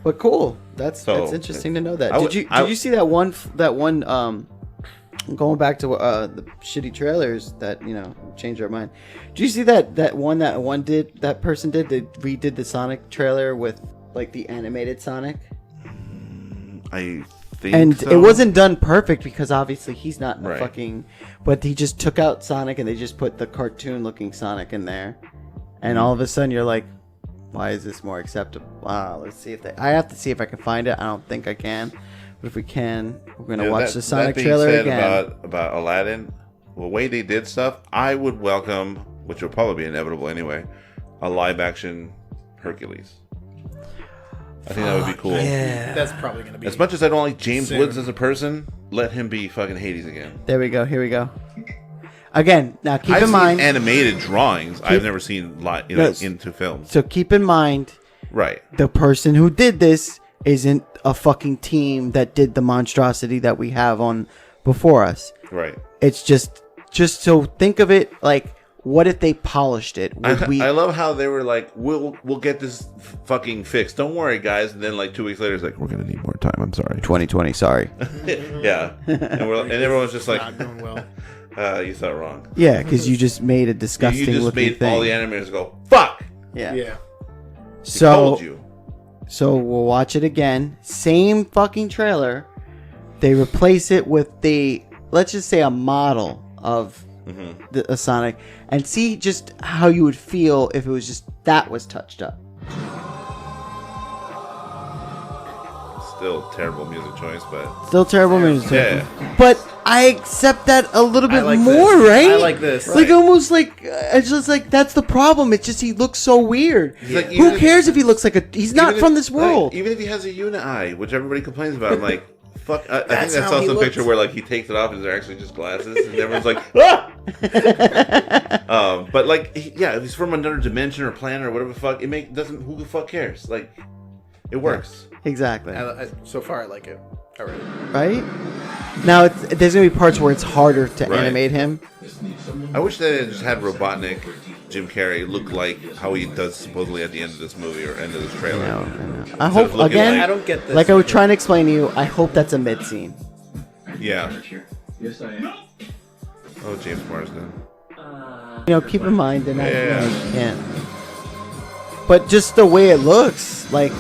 But cool. That's interesting to know that. Did you see that one going back to the shitty trailers that changed our mind? Did you see that person did? They redid the Sonic trailer with like the animated Sonic. I think, and so. It wasn't done perfect because obviously he's not right. fucking. But he just took out Sonic and they just put the cartoon-looking Sonic in there, and all of a sudden you're like, why is this more acceptable? Wow, let's see if I have to see if I can find it. I don't think I can. But if we can, we're going to watch the Sonic trailer again. About Aladdin, the way they did stuff, I would welcome, which will probably be inevitable anyway, a live-action Hercules. I think that would be cool. Yeah. That's probably going to be... As much as I don't like James Woods as a person, let him be fucking Hades again. There we go. Here we go. Again, now keep in mind... I've seen animated drawings. I've never seen into films. So keep in mind... Right. The person who did this isn't a fucking team that did the monstrosity that we have on before us. Right. It's just so think of it like, what if they polished it? I love how they were like, we'll get this fucking fixed. Don't worry, guys. And then like 2 weeks later, it's like, we're gonna need more time. I'm sorry. 2020. Sorry. Yeah. And everyone's just like, not going well. You thought wrong. Yeah, because you just made a disgusting looking thing. You just made all the animators go, fuck. Yeah. So. Told you. So we'll watch it again. Same fucking trailer. They replace it with let's just say a model of a Sonic, and see just how you would feel if it was just that was touched up. Still terrible music choice, but Yeah. But I accept that a little bit like more, this. right? I like this. Like almost like it's just like that's the problem. It's just he looks so weird. Like, who cares if he looks like he's not from this world? Like, even if he has a uni eye, which everybody complains about, I'm like, fuck. I think I how saw he some looks. picture where like he takes it off and they're actually just glasses, and everyone's like, ah! But like, if he's from another dimension or planet or whatever the fuck, who the fuck cares? Like, it works. Exactly. So far, I like it already. Right? Now, there's going to be parts where it's harder to animate him. I wish they just had Robotnik, Jim Carrey, look like how he does supposedly at the end of this movie or end of this trailer. I know. I hope, again, I don't get this. like I was trying to explain to you, I hope that's a mid-scene. Yeah. Yes, I am. Oh, James Marsden. Keep in mind, they're not, can't. But just the way it looks, like,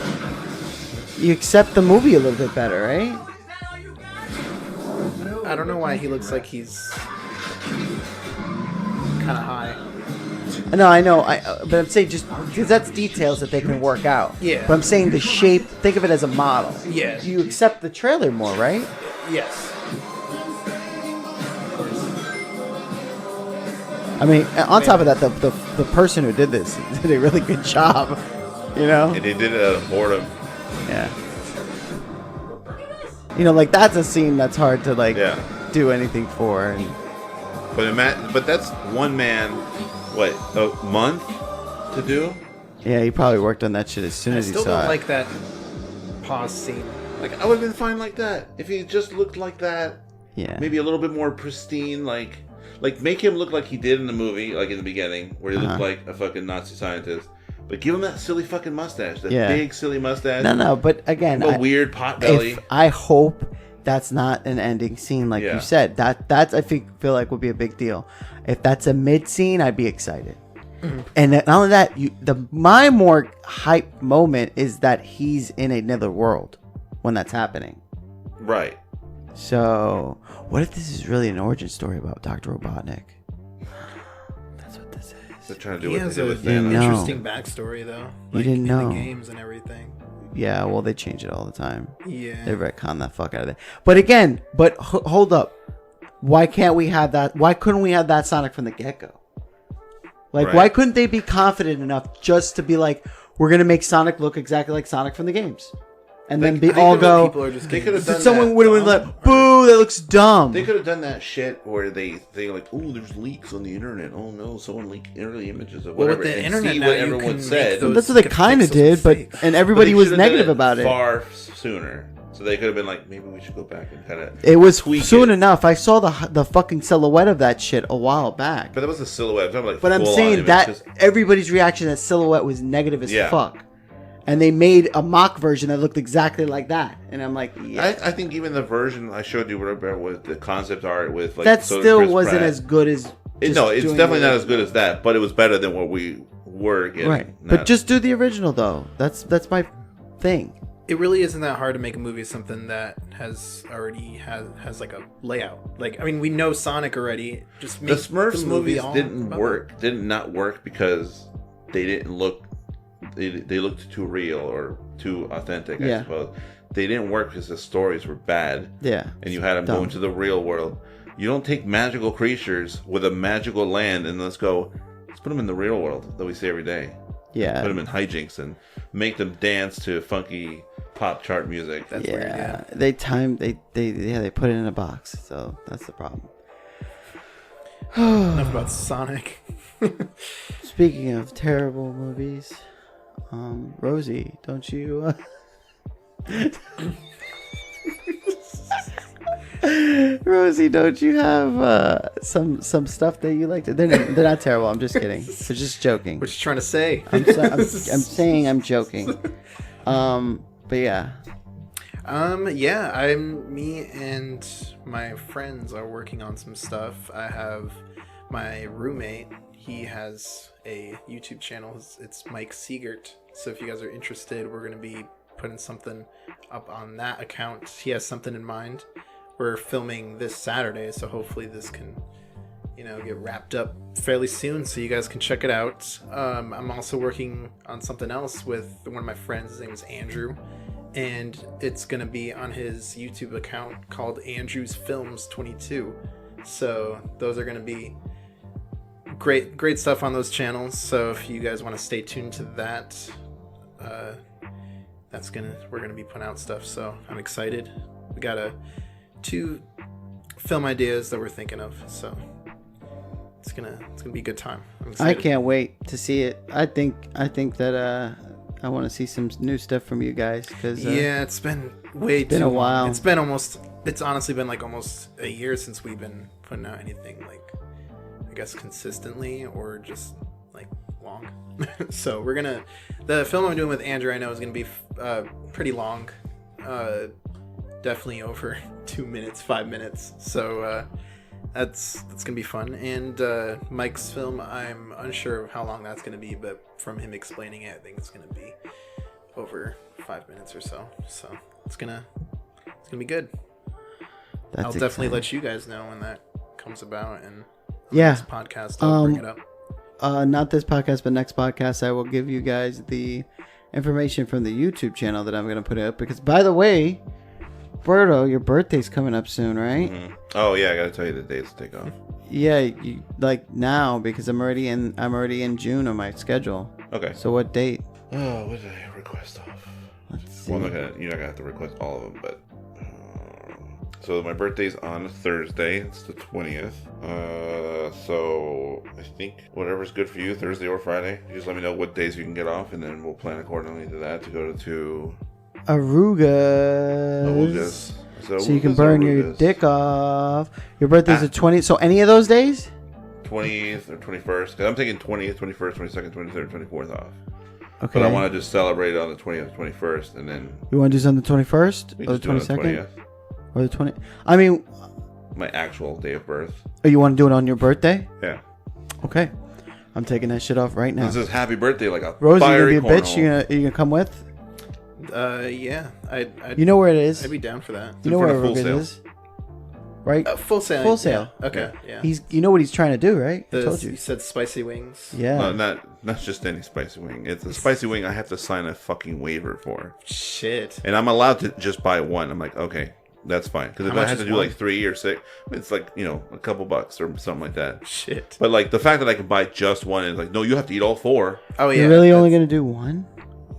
you accept the movie a little bit better, right? I don't know why he looks like he's kind of high. No, I know. But I'm saying just because that's details that they can work out. Yeah. But I'm saying the shape. Think of it as a model. Yeah. You accept the trailer more, right? Yes. I mean, on top of that, the person who did this did a really good job. And they did it out of boredom. Yeah. Like that's a scene that's hard to do anything for. And but that's one man, what, a month to do? Yeah, he probably worked on that shit as soon as he saw it. I still don't like that pause scene. Like, I would have been fine like that if he just looked like that. Yeah. Maybe a little bit more pristine, like make him look like he did in the movie, like in the beginning, where he looked like a fucking Nazi scientist. But give him that silly fucking mustache, that big silly mustache. No, but again, a weird pot belly. I hope that's not an ending scene, like you said. That's I feel like would be a big deal. If that's a mid scene, I'd be excited. Mm-hmm. And not only that, my more hype moment is that he's in another world when that's happening. Right. So, what if this is really an origin story about Dr. Robotnik? That's what this is. They're trying to do He what has they did an with Thanos. interesting backstory, though. You didn't know. In the games and everything. Yeah, well, they change it all the time. Yeah. They retcon that fuck out of it. But again, hold up. Why can't we have that? Why couldn't we have that Sonic from the get-go? Like, why couldn't they be confident enough just to be like, we're going to make Sonic look exactly like Sonic from the games? and then I think all that go. people are just They getting could've done Someone that would have been dumb, like, "Boo, that looks dumb." They could have done that shit where they like, oh, there's leaks on the internet. Oh no, someone leaked early images of Well, whatever. with the and internet see now, what you everyone can said. make those- That's what they get kind of pixels did, but fake. and But everybody they was should've done negative about it. far sooner. So they could have been like, maybe we should go back and kind of. It was tweak soon it. enough. I saw the fucking silhouette of that shit a while back. But that was a silhouette. I'm talking like But I'm full-on saying image, that 'cause everybody's reaction to that silhouette was negative as Yeah. fuck. And they made a mock version that looked exactly like that. And I'm like, yeah. I think even the version I showed you whatever with the concept art with like That so still Chris wasn't Pratt. as good as. just No, it's doing definitely the not as good as that, but it was better than what we were getting. Right. Not- But just do the original, though. That's my thing. It really isn't that hard to make a movie something that has already has like a layout. Like, I mean, we know Sonic already. Just make the Smurfs the movie movies all didn't about work. Did not work because they didn't look. They looked too real or too authentic. I Yeah. suppose they didn't work because the stories were bad. Yeah. And you had them go Dumb. into the real world. You don't take magical creatures with a magical land and let's put them in the real world that we see every day. Yeah. Put them in hijinks and make them dance to funky pop chart music. That's yeah. weird, yeah. They put it in a box. So that's the problem. Enough about Sonic. Speaking of terrible movies, Rosie, don't you? Rosie, don't you have some stuff that you like to? They're not terrible. I'm just kidding. They're just joking. What you trying to say? I'm saying I'm joking. But yeah. Yeah, me and my friends are working on some stuff. I have my roommate. He has a YouTube channel. It's Mike Siegert. So if you guys are interested, we're going to be putting something up on that account. He has something in mind. We're filming this Saturday, so hopefully this can, get wrapped up fairly soon, so you guys can check it out. I'm also working on something else with one of my friends. His name is Andrew, and it's gonna be on his YouTube account called Andrew's Films 22. So those are gonna be great stuff on those channels. So if you guys want to stay tuned to that, we're gonna be putting out stuff. So I'm excited. We got 2 film ideas that we're thinking of, so it's gonna be a good time. I'm I excited. can't wait to see it. I think that I want to see some new stuff from you guys because Yeah, it's been way been too a while. long. It's honestly been like almost a year since we've been putting out anything like, I guess, consistently or just like long. So the film I'm doing with Andrew, I know, is gonna be pretty long. Definitely over 2 minutes, 5 minutes. So that's gonna be fun. And Mike's film, I'm unsure of how long that's gonna be, but from him explaining it, I think it's gonna be over 5 minutes or so. So it's gonna be good. that's I'll definitely exciting. let you guys know when that comes about, and on Yeah. this podcast I'll bring it up. Not this podcast, but next podcast, I will give you guys the information from the YouTube channel that I'm going to put up. Because, by the way, Berto, your birthday's coming up soon, right? Mhm. Oh yeah, I gotta tell you the dates to take off. Yeah, you, like now, because I'm already in June on my schedule. Okay. So what date? Oh, what did I request off? Let's see. Well, you're not gonna have to request all of them, but so my birthday's on Thursday. It's the 20th. So I think whatever's good for you, Thursday or Friday. You just let me know what days you can get off, and then we'll plan accordingly to that to go to Arugas. Arugas. So you can burn your Arugas. dick off. Your birthday's Ah. the 20th. So any of those days? 20th or 21st. Because I'm taking 20th, 21st, 22nd, 23rd, 24th off. Okay. But I want to just celebrate it on the 20th, 21st, and then You want to do something the 21st we or the just do it on the 22nd 20th. or the 20? I mean, My actual day of birth. oh, you want to do it on your birthday? Yeah. Okay. I'm taking that shit off right now. This is happy birthday, like a Rosie, you gonna fiery be a bitch? cornhole. You gonna come with? Yeah, You know where it is? I'd be down for that. You know in where front of Full Arugas Sail. is? Right? Full Sail. Full Sail. Yeah. Okay. Yeah. You know what he's trying to do, right? I told You you. said spicy wings. Yeah. No, not just any spicy wing. It's a spicy wing I have to sign a fucking waiver for. Shit. And I'm allowed to just buy one. I'm like, okay, that's fine. Because if How I much have to is do one? like 3 or 6, it's like, a couple bucks or something like that. Shit. But like the fact that I can buy just one is like, no, you have to eat all 4. Oh yeah. You're really only gonna do one?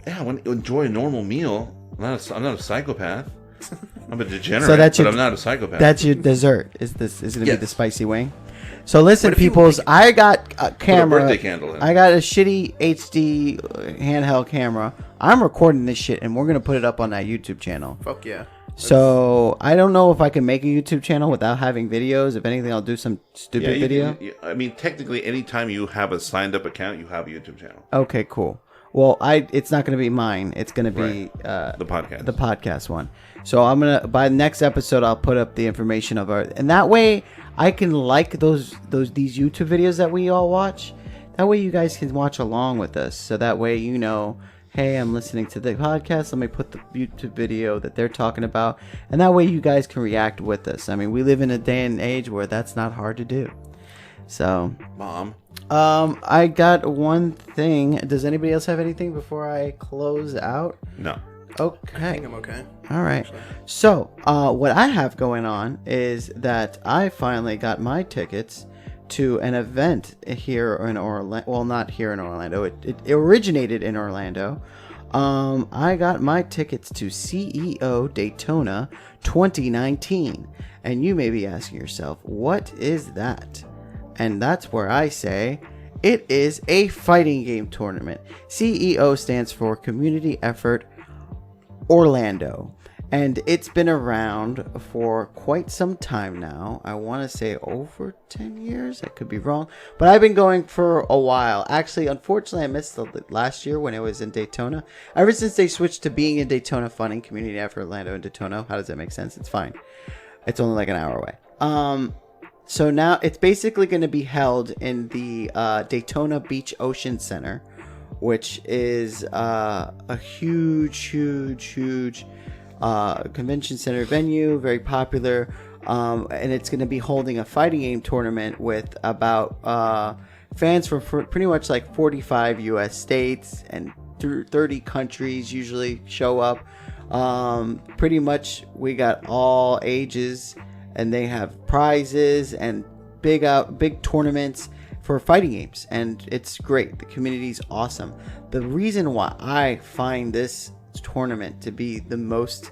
Yeah, I want to enjoy a normal meal. I'm not a psychopath. I'm a degenerate, So that's but your- I'm not a psychopath. That's your dessert. Is going to be Yes. the spicy wing? So listen, What if you peoples. like- I got a camera. birthday candle in. I got a shitty HD handheld camera. I'm recording this shit, and we're gonna put it up on that YouTube channel. Fuck yeah. So I don't know if I can make a YouTube channel without having videos. If anything, I'll do some stupid video. I mean, technically, anytime you have a signed up account, you have a YouTube channel. Okay, cool. Well, it's not going to be mine. It's going to be The podcast. the podcast one. So I'm gonna by the next episode I'll put up the information of our, and that way I can like these YouTube videos that we all watch. That way you guys can watch along with us. So that way you know, hey, I'm listening to the podcast. Let me put the YouTube video that they're talking about, and that way you guys can react with us. I mean, we live in a day and age where that's not hard to do. So, Mom. I got one thing. Does anybody else have anything before I close out? No. I Okay. think I'm okay. All right. So, what I have going on is that I finally got my tickets to an event here in Orlando. Well, not here in Orlando. It originated in Orlando. I got my tickets to CEO Daytona 2019. And you may be asking yourself, what is that? And that's where I say it is a fighting game tournament. CEO stands for Community Effort Orlando. And it's been around for quite some time now. I want to say over 10 years. I could be wrong. But I've been going for a while. Actually, unfortunately, I missed the last year when it was in Daytona. Ever since they switched to being in Daytona, funding Community Effort Orlando and Daytona. How does that make sense? It's fine. It's only like an hour away. So now it's basically going to be held in the Daytona Beach Ocean Center, which is a huge convention center venue, very popular, and it's going to be holding a fighting game tournament with about fans from pretty much like 45 U.S. states and 30 countries usually show up. Pretty much we got all ages, and they have prizes and big tournaments for fighting games, and it's great. The community's awesome. The reason why I find this tournament to be the most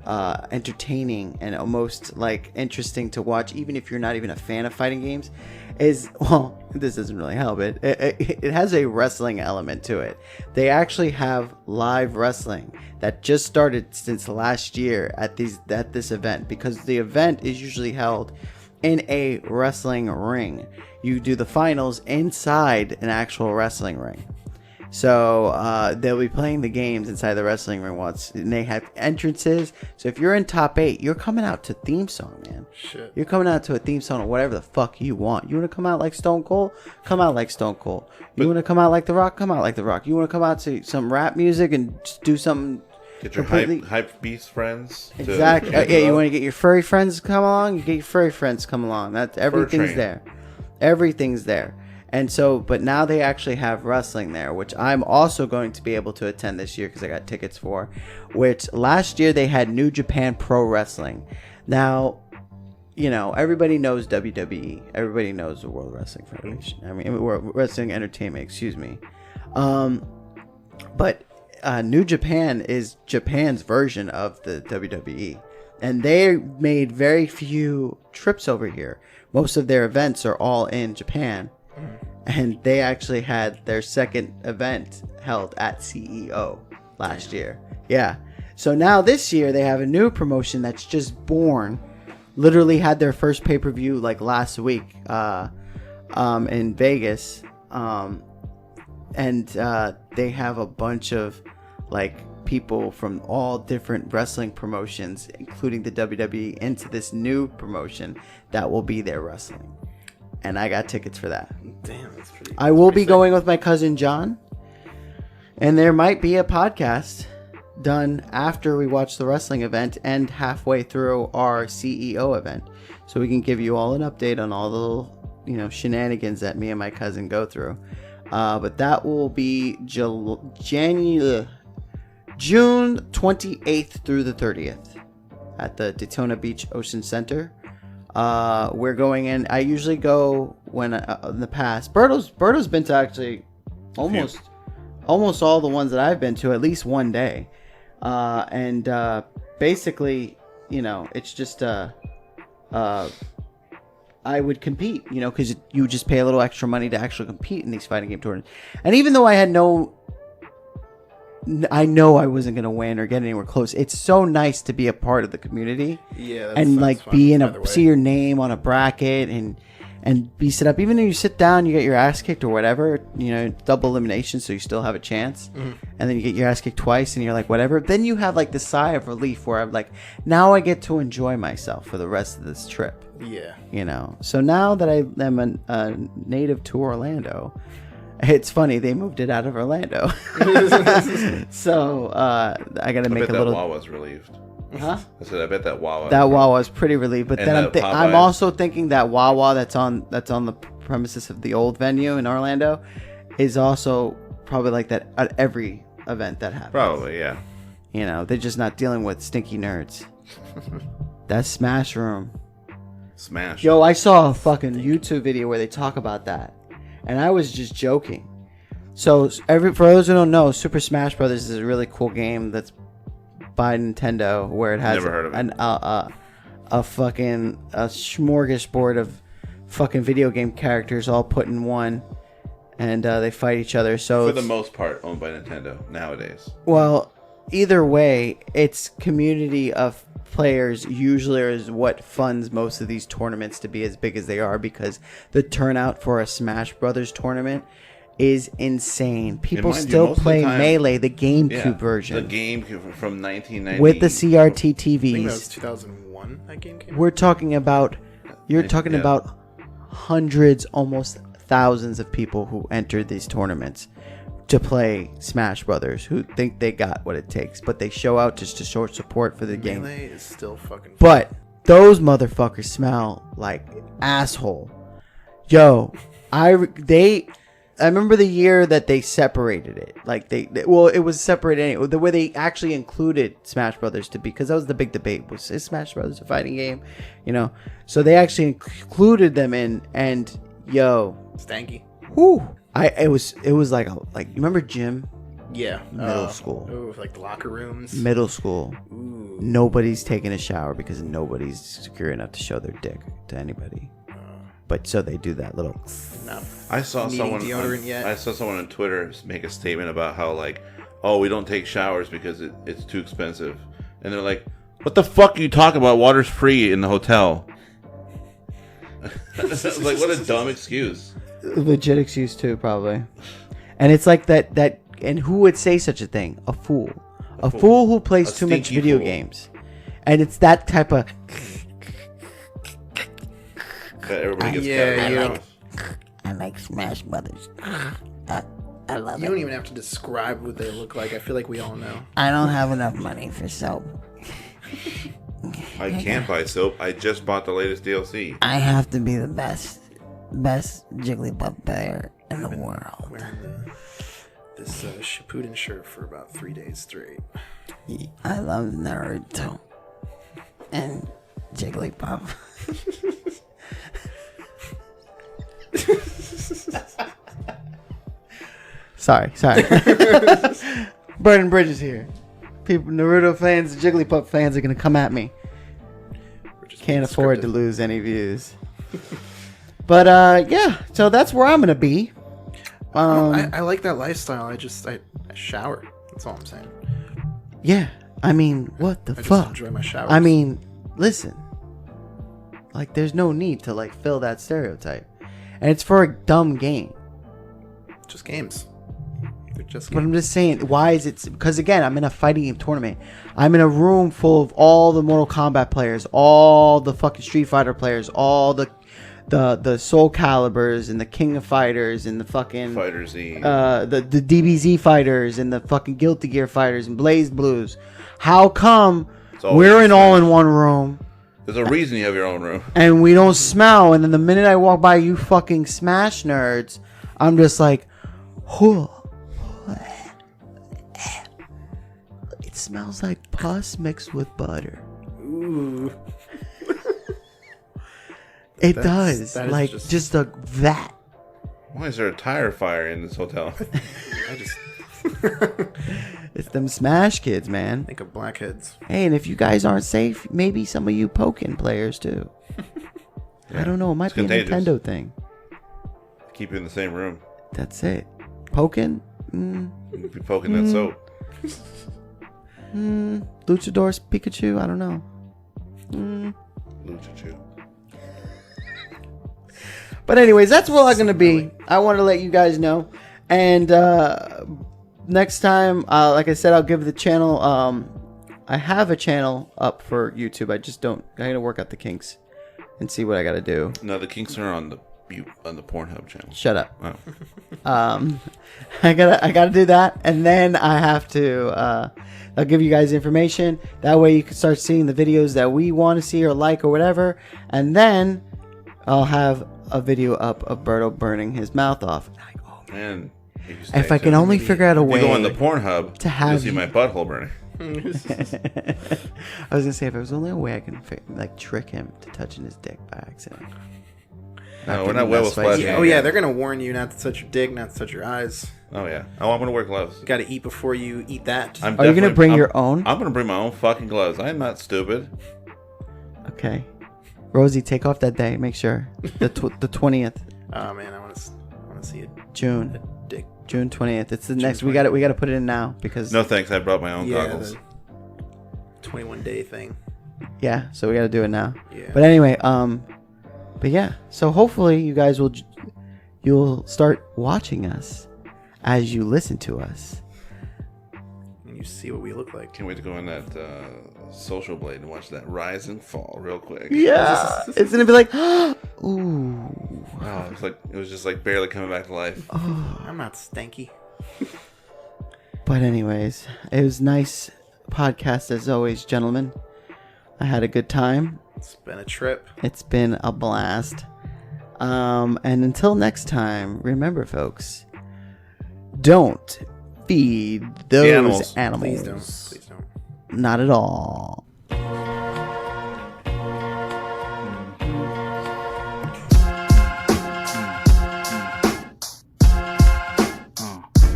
entertaining and most like interesting to watch, even if you're not even a fan of fighting games, is, well, this doesn't really help it. It has a wrestling element to it. They actually have live wrestling that just started since last year at this event, because the event is usually held in a wrestling ring. You do the finals inside an actual wrestling ring. So they'll be playing the games inside the wrestling ring once, and they have entrances. So if you're in top 8, you're coming out to theme song, man. Shit. You're coming out to a theme song or whatever the fuck you want. You want to come out like Stone Cold? Come out like Stone Cold. You want to come out like The Rock? Come out like The Rock. You want to come out to some rap music and just do something. Get your completely... hype beast friends. Exactly. Yeah, you want to get your furry friends to come along? You get your furry friends to come along. That's everything's train. there. Everything's there. And so, but now they actually have wrestling there, which I'm also going to be able to attend this year because I got tickets for. Which last year they had New Japan Pro Wrestling. Now, you know, everybody knows WWE. Everybody knows the World Wrestling Federation. I mean, World Wrestling Entertainment, excuse me. But New Japan is Japan's version of the WWE. And they made very few trips over here. Most of their events are all in Japan. And they actually had their second event held at CEO last year. Yeah. So now this year they have a new promotion that's just born. Literally had their first pay-per-view like last week in Vegas. And they have a bunch of like people from all different wrestling promotions, including the WWE, into this new promotion that will be their wrestling. And I got tickets for that. Damn, that's pretty. I will be going with my cousin John. And there might be a podcast done after we watch the wrestling event and halfway through our CEO event. So we can give you all an update on all the little, shenanigans that me and my cousin go through. But that will be June 28th through the 30th at the Daytona Beach Ocean Center. We're going in. I usually go when in the past. Berto's been to actually almost all the ones that I've been to at least one day. And basically, you know, it's just I would compete, you know, because you just pay a little extra money to actually compete in these fighting game tournaments. And even though I know I wasn't gonna win or get anywhere close, it's so nice to be a part of the community. Yeah, and like be in see your name on a bracket and be set up. Even if you sit down, you get your ass kicked or whatever, you know, double elimination, so you still have a chance. Mm-hmm. And then you get your ass kicked twice, and you're like, whatever. Then you have like the sigh of relief where I'm like, now I get to enjoy myself for the rest of this trip. Yeah. You know, so now that I am a native to Orlando, it's funny they moved it out of Orlando. So I got to make a little. That Wawa's relieved. Huh? I said I bet that Wawa. That Wawa is pretty relieved, but And then that I'm Popeyes. also thinking that Wawa that's on the premises of the old venue in Orlando is also probably like that at every event that happens. Probably, yeah. You know, they're just not dealing with stinky nerds. That Smash Room. Smash. Yo, I saw a fucking YouTube video where they talk about that, and I was just joking. So, for those who don't know, Super Smash Brothers is a really cool game that's by Nintendo, where it has Never heard of it. a fucking smorgasbord of fucking video game characters all put in one, and they fight each other. So For the most part, owned by Nintendo nowadays. well, either way, its community of players usually is what funds most of these tournaments to be as big as they are, because the turnout for a Smash Brothers tournament is insane. People mind you, still most of the play time- Melee, the GameCube Yeah, version, the GameCube from 1990. with the CRT I think that was TVs. 2001 that game came out. We're talking about, you're talking Yeah. about hundreds, almost thousands of people who entered these tournaments to play Smash Brothers, who think they got what it takes, but they show out just to show support for the game. Melee is still fucking But those motherfuckers smell like asshole. Yo, I remember the year that they separated it. Like it was separated anyway. The way they actually included Smash Brothers to be, because that was the big debate. Was Smash Brothers a fighting game? You know, so they actually included them in, and yo, stanky. whoo. It was like you remember gym? Yeah. Middle school. Ooh, like the locker rooms. Middle school. Ooh. Nobody's taking a shower because nobody's secure enough to show their dick to anybody. But so they do that little. No. I saw Needing someone. deodorant yet? I saw someone on Twitter make a statement about how like, oh, we don't take showers because it's too expensive, and they're like, what the fuck are you talking about? Water's free in the hotel. Like, what a dumb excuse. Legit excuse too, probably. And it's like that. And who would say such a thing? A fool. A fool who plays A too much stinky video fool. games. And it's that type of. That everybody gets Yeah, cut you out don't- of. I like Smash Brothers. I love You it. don't even have to describe what they look like. I feel like we all know. I don't have enough money for soap. I can't buy soap. I just bought the latest DLC. I have to be the best Jigglypuff player in the world. Wearing this Shippuden shirt for about 3 days straight. I love Naruto and Jigglypuff. Sorry. Burning bridges here. People, Naruto fans, Jigglypuff fans are gonna come at me. We're just Can't being afford to scripted. lose any views. But yeah, so that's where I'm gonna be. I like that lifestyle. I shower. That's all I'm saying. Yeah, I mean, what the I just fuck? enjoy my showers. I mean, listen. Like, there's no need to like fill that stereotype, and it's for a dumb game. just games. They're just But I'm games. just saying, why is it? Because again, I'm in a fighting game tournament. I'm in a room full of all the Mortal Kombat players, all the fucking Street Fighter players, all the Soul Calibers and the King of Fighters and the fucking Fighter Z. the DBZ fighters and the fucking Guilty Gear fighters and Blaze Blues. How come always we're the in all in one room There's a reason you have your own room. and we don't smell? And then the minute I walk by you fucking Smash nerds, I'm just like, whoa. It smells like pus mixed with butter. Ooh. It That's- does. that is Like just- just a that. Why is there a tire fire in this hotel? I just It's them Smash kids, man. Think of blackheads. Hey, and if you guys aren't safe, maybe some of you Pokken players too. I don't know. It might It's be contagious. a Nintendo thing. Keep you in the same room. That's it. Pokken? You'd be poking that soap. Luchador's Pikachu? I don't know. Luchachu. But anyways, that's what I'm going to be. I want to let you guys know. And next time, like I said, I'll give the channel. I have a channel up for YouTube. I just don't. I got to work out the kinks and see what I got to do. No, the kinks are on the Pornhub channel. Shut up. Oh. I gotta do that, and then I have to. I'll give you guys information. That way, you can start seeing the videos that we want to see or like or whatever, and then I'll have a video up of Berto burning his mouth off. Like, oh, Man, if I can only figure out a way you go on the Pornhub to have you'll see my butthole burning. I was gonna say if there was only a way I can like trick him to touching his dick by accident. No, we're not well spicy. splashing. Oh yeah, they're gonna warn you not to touch your dick, not to touch your eyes. Oh yeah. Oh, I'm gonna wear gloves. You gotta eat before you eat that. I'm Are you gonna definitely- bring I'm- your own? I'm gonna bring my own fucking gloves. I am not stupid. Okay, Rosie, take off that day. Make sure the 20th Oh man, I want to see a June. dick. June 20th. It's the June next. We got to put it in now because No thanks. I brought my own Yeah, goggles. the 21-day thing. yeah. So we got to do it now. Yeah. But anyway, but yeah. So hopefully you guys you'll start watching us as you listen to us. And you see what we look like. Can't wait to go on that Social Blade and watch that rise and fall real quick. Yeah, it's gonna be like, ooh. Oh, it was just like barely coming back to life. I'm not stanky. But anyways, it was nice podcast as always, gentlemen. I had a good time. It's been a trip. It's been a blast. And until next time, remember, folks, don't feed those animals. Please don't. Please don't. Not at all.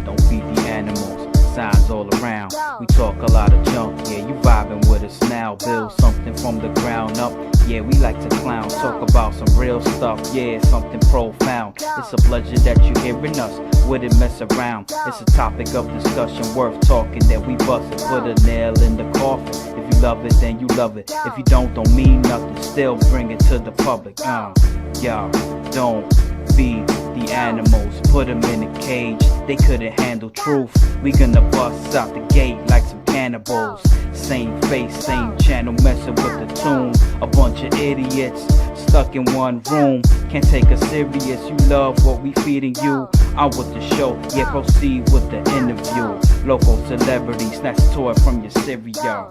Don't feed the animals, signs all around. We talk a lot of junk, yeah, you vibing with us now. Build something from the ground up, yeah, we like to clown. Talk about some real stuff, yeah, something profound. It's a pleasure that you hearing us, wouldn't mess around. It's a topic of discussion worth talking that we bust it. Put a nail in the coffin. If you love it, then you love it. If you don't mean nothing. Still bring it to the public. Y'all don't feed the animals, put them in a cage. They couldn't handle truth. We gonna bust out the gate like some cannibals. Same face, same channel, messing with the tune. A bunch of idiots stuck in one room. Can't take us serious. You love what we feeding you. I'm with the show, yeah, proceed with the interview. Local celebrity, snatch a toy from your cereal.